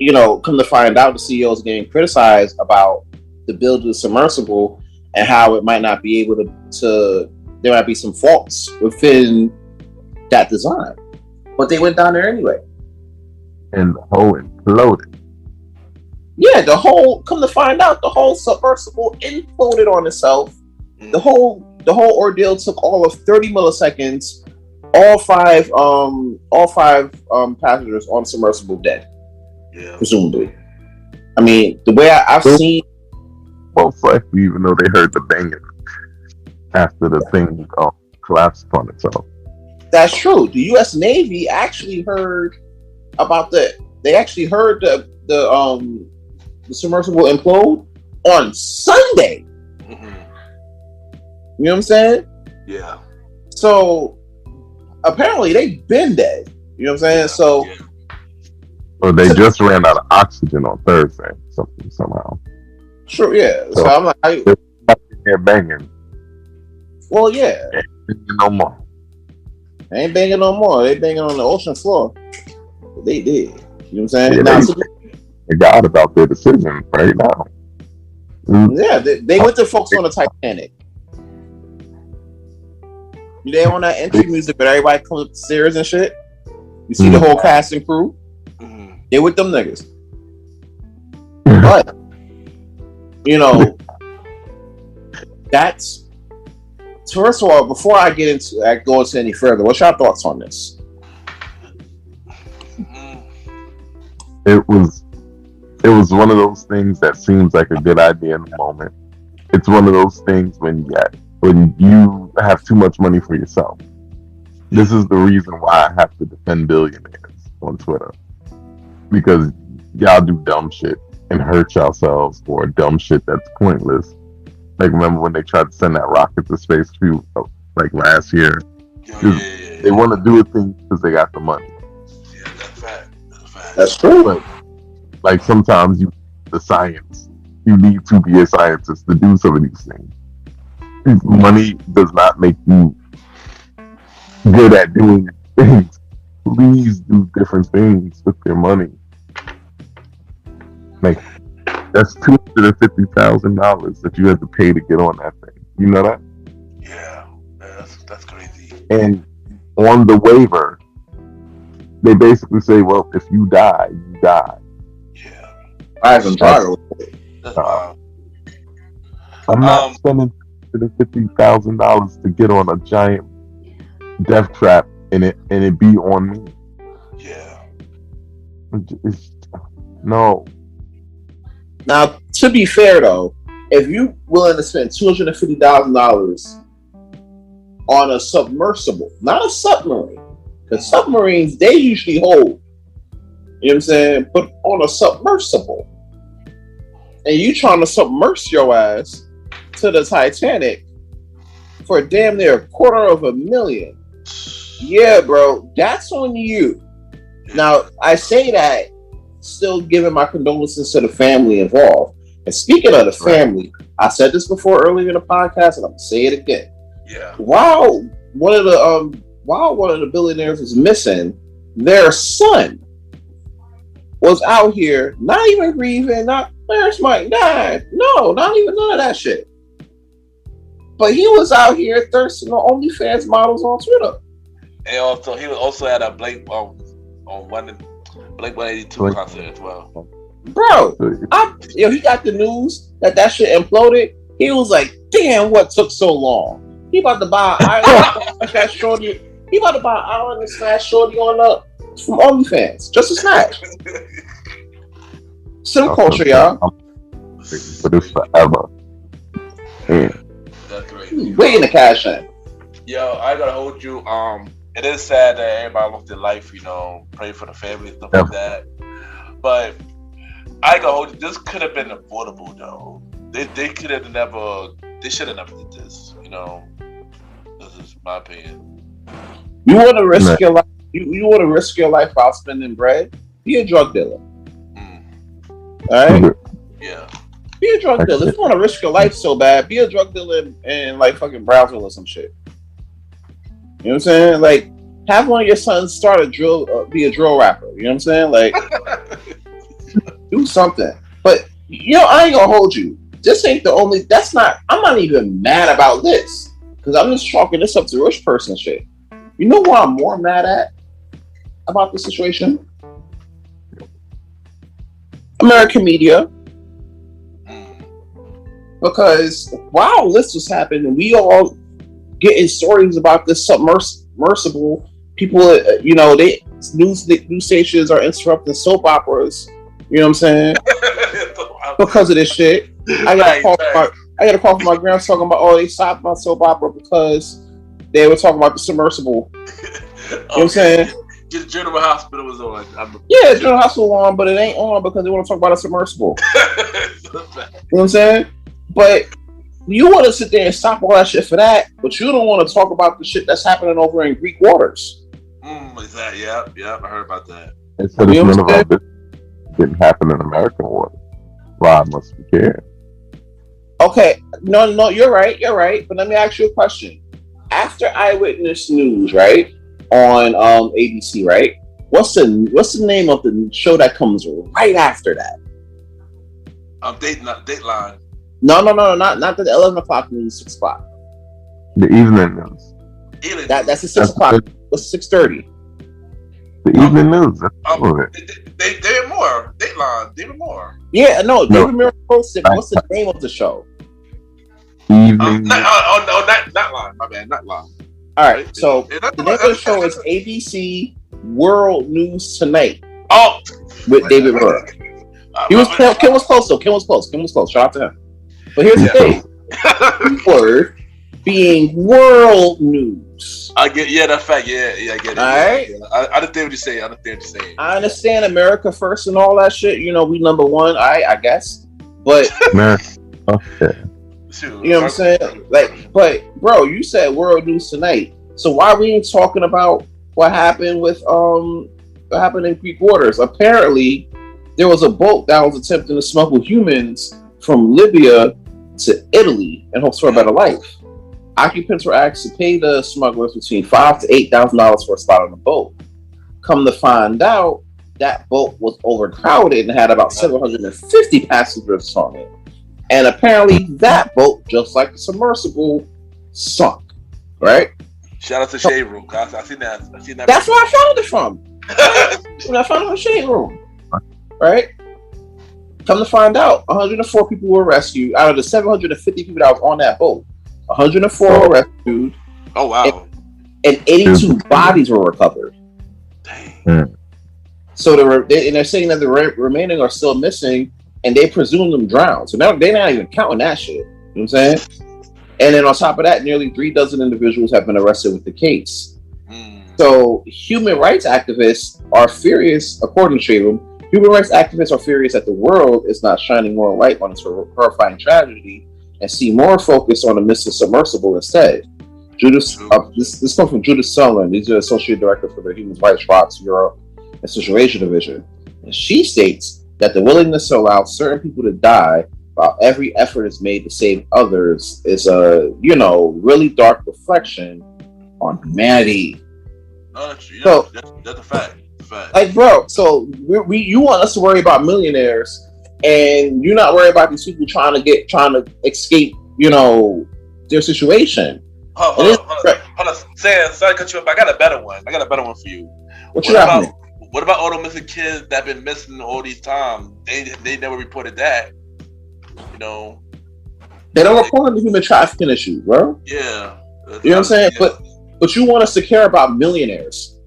you know, come to find out, the CEO is getting criticized about the build of the submersible and how it might not be able to there might be some faults within that design. But they went down there anyway. And the whole imploded. Yeah, come to find out, the whole submersible imploded on itself. The whole ordeal took all of 30 milliseconds. All five passengers on submersible dead. Yeah. Presumably. I mean, the way I've seen, most likely, even though they heard the banging after the thing collapsed upon itself. That's true. The U.S. Navy actually heard about they actually heard the submersible implode on Sunday. Mm-hmm. You know what I'm saying? Yeah. So apparently they've been dead. You know what I'm saying? So. Yeah. Well, they just ran out of oxygen on Thursday, somehow. Sure, yeah. So I'm like, they're banging. Well, yeah. No more. They ain't banging no more. They banging on the ocean floor. They did. You know what I'm saying? Yeah, Now, they got about their decision right now. yeah, they went to focus on the Titanic. They on that entry music, but everybody comes up the stairs and shit. You see the whole cast and crew. They with them niggas. But you know, that's first of all. Before I go into any further, what's your thoughts on this? It was one of those things that seems like a good idea in the moment. It's one of those things when you have too much money for yourself. This is the reason why I have to defend billionaires on Twitter, because y'all do dumb shit and hurt yourselves for dumb shit that's pointless. Like, remember when they tried to send that rocket to space like last year? They want to do a thing because they got the money. Yeah, that's fact. That's true. But, like, sometimes the science, you need to be a scientist to do some of these things. Money does not make you good at doing things. Please do different things with your money. Like, that's $250,000 that you had to pay to get on that thing. You know that? Yeah, that's crazy. And on the waiver, they basically say, well, if you die, you die. Yeah. I haven't tried it. That's wild. I'm not spending $50,000 to get on a giant death trap and it be on me. Yeah. No. Now, to be fair though, if you willing to spend $250,000 on a submersible, not a submarine, because submarines they usually hold, you know what I'm saying, but on a submersible, and you trying to submerge your ass to the Titanic for damn near $250,000. Yeah, bro, that's on you. Now, I say that still giving my condolences to the family involved. And speaking of the family, I said this before earlier in the podcast, and I'm gonna say it again. Yeah. While one of the billionaires was missing, their son was out here not even grieving, not where's my dad? No, not even none of that shit. But he was out here thirsting on OnlyFans models on Twitter. And also, he was also at a Blake on Blake 182 concert as well. Bro, he got the news that shit imploded. He was like, "Damn, what took so long?" He about to buy an island and smash shorty. He about to buy an island and smash shorty on up from OnlyFans, just a snatch. Sim culture, y'all. But it's forever. That's great. Waiting to cash in. Yo, I gotta hold you. It is sad that everybody lost their life, you know, pray for the family and stuff like that. But I gotta hold you. This could have been avoidable though. They could have never. They should have never did this. You know, this is my opinion. You want to risk your life? You want to risk your life while spending bread? Be a drug dealer. All right. Yeah. Be a drug dealer. If you want to risk your life so bad, be a drug dealer in like fucking Brownsville or some shit. You know what I'm saying? Like, have one of your sons start be a drill rapper. You know what I'm saying? Like, do something. But, you know, I ain't gonna hold you. This ain't the only, I'm not even mad about this. Because I'm just chalking this up to rich person shit. You know what I'm more mad at about this situation? American media. Because while this was happening, we all getting stories about this submersible. People, you know, news stations are interrupting soap operas. You know what I'm saying? Because of this shit. I got a call from my grandma talking about, they stopped my soap opera because they were talking about the submersible. You know what I'm saying? Just General Hospital was on. Yeah, General Hospital on, but it ain't on because they want to talk about a submersible. You know what I'm saying? But you want to sit there and stop all that shit for that, but you don't want to talk about the shit that's happening over in Greek waters. Exactly. Yeah, I heard about that. Instead of none of our business didn't happen in American waters. Why must we care? Okay, no, you're right. But let me ask you a question. After Eyewitness News, right? on ABC, right? What's the name of the show that comes right after that? Dateline. No, not the 11 o'clock news, 6 o'clock. The evening news. That's the 6 o'clock. What's 6:30? The evening news. David Moore. Dateline. David Moore. Yeah, no. David Moore posted. What's the name of the show? Evening. Not Line. My bad. Not Line. All right. So the name of the show is ABC World News Tonight. Oh, with David Moore. Ken was close though. Ken was close. Shout out to him. But here's the thing. Word being world news. I get that fact. Yeah, I get it. All right. Yeah. I understand what you're saying. I understand America first and all that shit. You know, we number one. I guess. But okay. You know what I'm saying? Like, but bro, you said world news tonight. So why we ain't talking about what happened with what happened in Greek waters? Apparently, there was a boat that was attempting to smuggle humans from Libya to Italy in hopes for a better life. Occupants were asked to pay the smugglers between $5,000 to $8,000 for a spot on the boat. Come to find out, that boat was overcrowded and had about 750 passengers on it. And apparently, that boat, just like the submersible, sunk. Right? Shout out to Shade Room. I seen that. That's where I found it from. When I found it in the Shade Room. Right? Come to find out, 104 people were rescued out of the 750 people that was on that boat. 104 were rescued. Oh wow! And 82 bodies were recovered. Dang. So they're saying that the remaining are still missing, and they presume them drowned. So now they're not even counting that shit. You know what I'm saying? And then on top of that, nearly 3 dozen individuals have been arrested with the case. So human rights activists are furious, according to Shadum. Human rights activists are furious that the world is not shining more light on this horrifying tragedy and see more focus on the missing submersible instead. This comes from Judith Sutherland. These are Associate Director for the Human Rights Watch Europe and Central Asia Division. And she states that the willingness to allow certain people to die while every effort is made to save others is a, really dark reflection on humanity. No, that's a fact. Like, bro, so you want us to worry about millionaires, and you're not worried about these people trying to escape, their situation. Hold on. Sam, sorry to cut you up. I got a better one for you. What you got? What about all the missing kids that been missing all these times? They never reported that. They don't report on the human trafficking issue, bro. Yeah. You know what I'm saying? Yeah. But you want us to care about millionaires,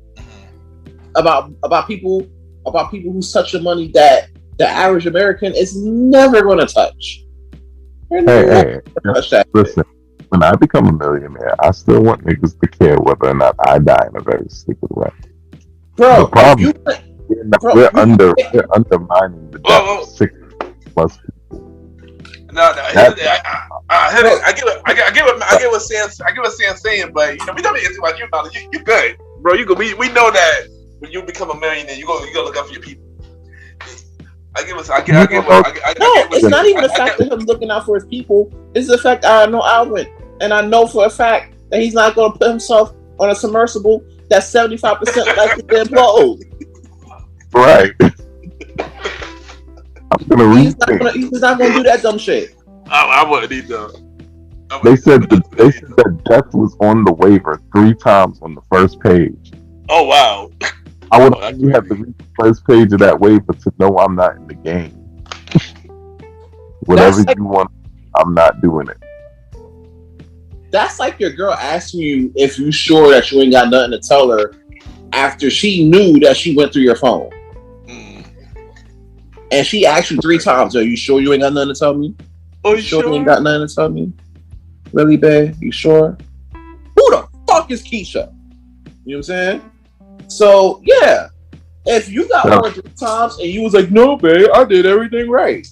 about people who touch the money that the average American is never going to touch. Hey, listen. When I become a millionaire, I still want niggas to care whether or not I die in a very stupid way. Bro, the problem we're undermining the death of 6+ people. No. I get what Sam's saying, but we don't need to about you. You good, bro. You good. We know that when you become a millionaire, you go look out for your people. It's not even the fact that him looking out for his people. It's the fact that I know Alvin, and I know for a fact that he's not going to put himself on a submersible that's 75% likely to implode. Right. I'm gonna read. He's not going to do that dumb shit. I wouldn't either. They said that death was on the waiver 3 times on the first page. Oh wow! I would only have to read the first page of that waiver to know I'm not in the game. Whatever you want, I'm not doing it. That's like your girl asking you if you sure that you ain't got nothing to tell her after she knew that she went through your phone. And she asked you 3 times, are you sure you ain't got nothing to tell me? Oh, you sure you ain't got nothing to tell me? Really, babe? You sure? Who the fuck is Keisha? You know what I'm saying? So, yeah. If you got one 3 times and you was like, no, babe, I did everything right.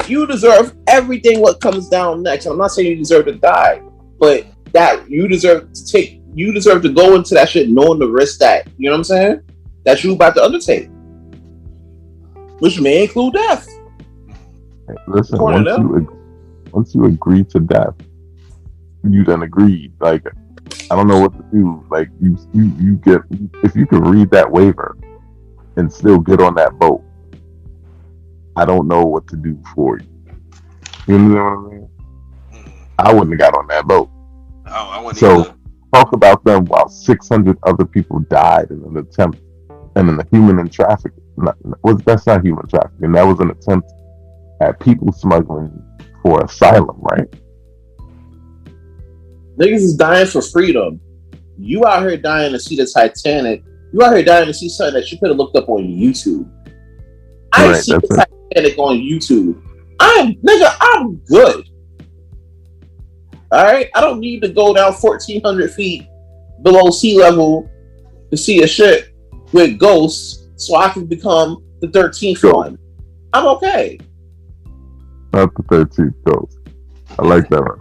You deserve everything what comes down next. I'm not saying you deserve to die, but that you deserve to go into that shit knowing the risk that, you know what I'm saying, that you about to undertake. Which may include death. Hey, listen, once you agree to death, you then agreed. Like, I don't know what to do. Like you get, if you can read that waiver and still get on that boat, I don't know what to do for you. You know what I mean? I wouldn't have got on that boat. I wouldn't So either. talk about them while 600 other people died in an attempt, and in the human and trafficking. That's not human trafficking. That was an attempt at people smuggling for asylum, right? Niggas is dying for freedom. You out here dying to see the Titanic. You out here dying to see something that you could have looked up on YouTube. I Right, see that's the Titanic on YouTube. I'm good. All right, I don't need to go down 1,400 feet below sea level to see a ship with ghosts, so I can become the 13th one. I'm okay. Not the 13th ghost. I like that one.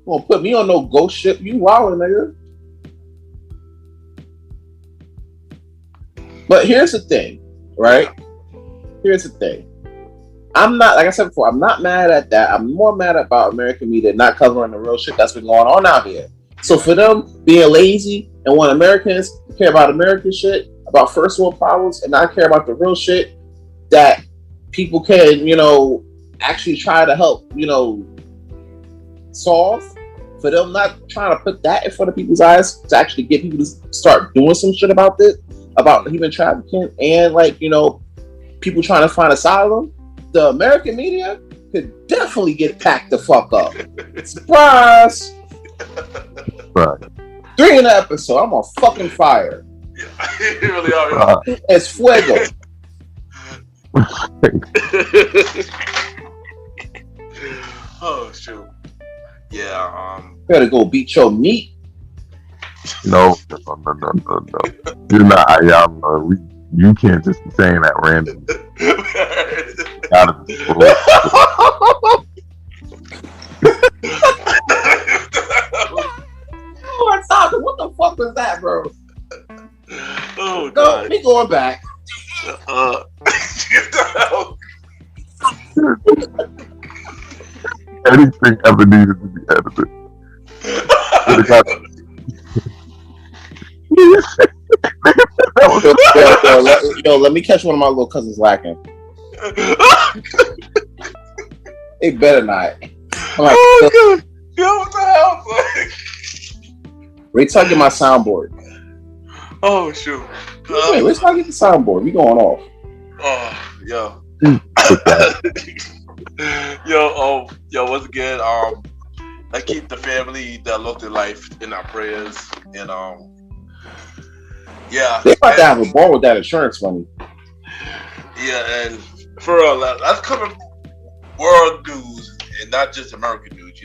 Won't put me on no ghost ship. You wildin', nigga. But here's the thing, right? Here's the thing. I'm not, like I said before, I'm not mad at that. I'm more mad about American media not covering the real shit that's been going on out here. So for them being lazy and want Americans to care about American shit, about first world problems, and not care about the real shit that people can, actually try to help, solve, for them not trying to put that in front of people's eyes to actually get people to start doing some shit about this, about human trafficking and people trying to find asylum, the American media could definitely get packed the fuck up. Surprise! Right. 3 in the episode. I'm on fucking fire. You really are. It's fuego. Oh shoot. Yeah. Better go beat your meat. No. You're not. You can't just be saying that randomly. Gotta be What the fuck was that, bro? Oh No, god. me going back. Anything ever needed to be edited. Let me catch one of my little cousins lacking. They better not. I'm like, Oh god. Yo, what the hell? wait till I get my soundboard. Oh shoot. Wait till I get the soundboard. We going off. Oh, yo. Yo, once again, I keep the family that lost their life in our prayers, and yeah. They about to have a ball with that insurance money. Yeah, and for real, that's coming world news and not just American news,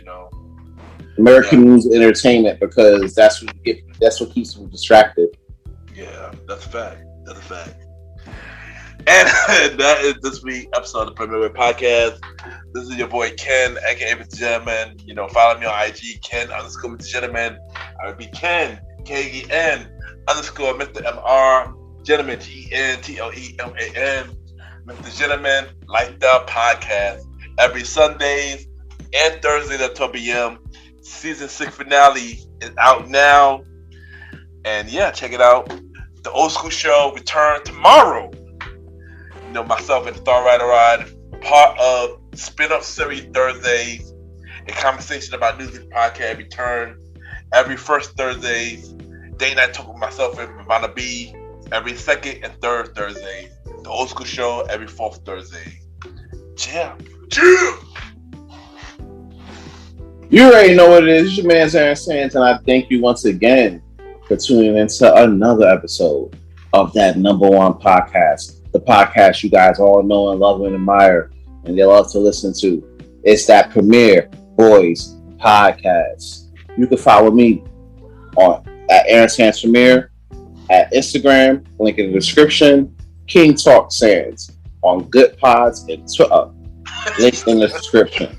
American news and entertainment, because that's what keeps them distracted. Yeah, that's a fact. That's a fact. And that is this week's episode of the Premier Way Podcast. This is your boy Ken, aka MrGentleman. Follow me on IG, Ken_MrGentleman. I would be Ken, KEN _Mr. MR Gentleman, GENTLEMAN. MrGentleman Like the Podcast. Every Sundays and Thursdays at 12 p.m. Season 6 finale is out now. And yeah, check it out. The Old School Show return tomorrow. Myself and Star Rider Rod, part of Spin-Up Series Thursdays, a conversation about music podcast return every first Thursday. Day night talk with myself and Ravana B every second and third Thursday. The Old School Show every fourth Thursday. Yeah. You already know what it is. It's your man Aaron Sands, and I thank you once again for tuning into another episode of that #1 podcast. The podcast you guys all know and love and admire, and they love to listen to. It's that Premier Boyz podcast. You can follow me at Aaron Sands Premier at Instagram, link in the description. King Talk Sands on Good Pods and Twitter, link in the description.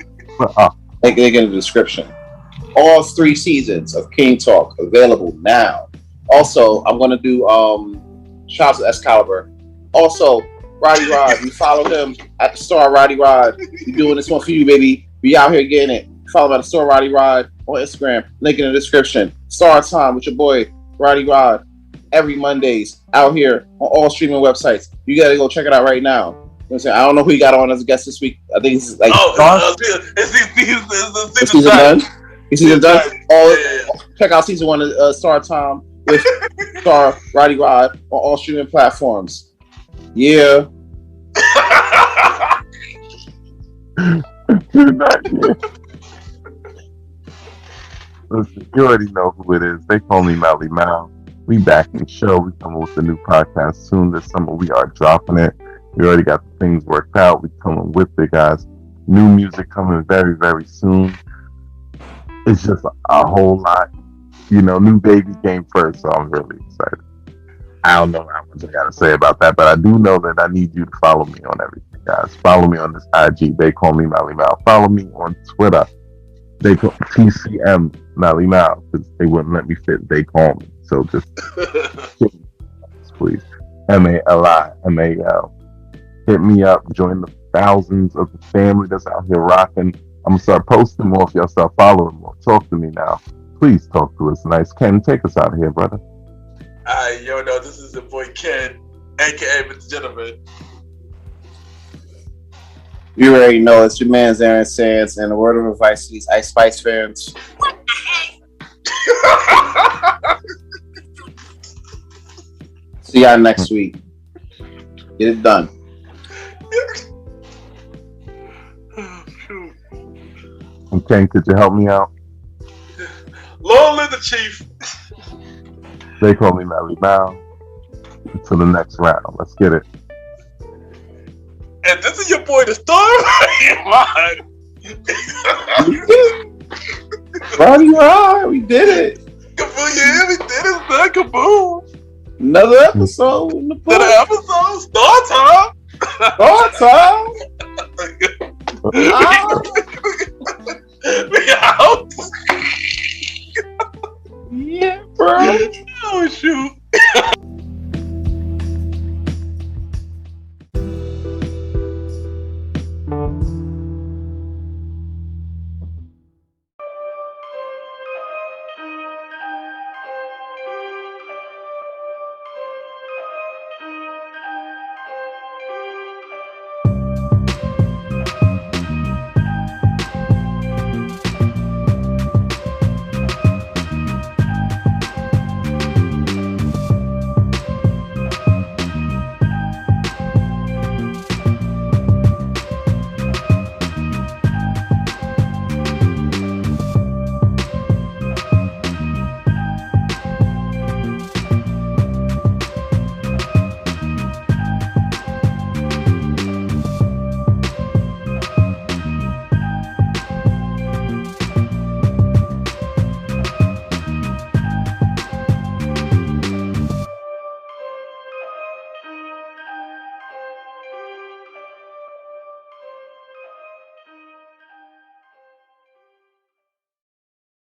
Link in the description. All 3 seasons of King Talk available now. Also, I'm gonna do shouts to Excalibur. Also, Roddy Rod, you follow him at the Star Roddy Rod. We doing this one for you, baby. We out here getting it. Follow by the store Roddy Rod on Instagram. Link in the description. Star Time with your boy Roddy Rod every Mondays out here on all streaming websites. You gotta go check it out right now. You know what I'm saying? I don't know who you got on as a guest this week. I think it's like it's season done. Season done. All yeah. Check out season 1 of Star Time with Star Roddy Rod on all streaming platforms. Yeah. Listen, you already know who it is. They call me Malimal. We back in the show. We coming with a new podcast soon this summer. We are dropping it. We already got the things worked out. We coming with it, guys. New music coming very, very soon. It's just a whole lot. You know, new baby came first, so I'm really excited. I don't know how much I gotta say about that, but I do know that I need you to follow me on everything, guys. Follow me on this IG. They call me Malimal. Follow me on Twitter. They call TCM Malimal because they wouldn't let me fit. They call me. So just please, MALIMAL. Hit me up. Join the thousands of the family that's out here rocking. I'm gonna start posting more if y'all start following more. Talk to me now. Please talk to us nice. Ken, take us out of here, brother. Alright, yo, no, this is the boy Ken, aka Mr. Gentleman. You already know it's your man's Aaron Sands, and a word of advice to these Ice Spice fans. See y'all next week. Get it done. Okay, could you help me out? Long live the chief. They call me Malimal. To the next round. Let's get it. And this is your boy, the Star. Roddy Rod, we did it. Kaboom, yeah, we did it, son. Kaboom. Another episode in the book. Another episode. Star time. We out. Yeah, bro. Oh, shoot.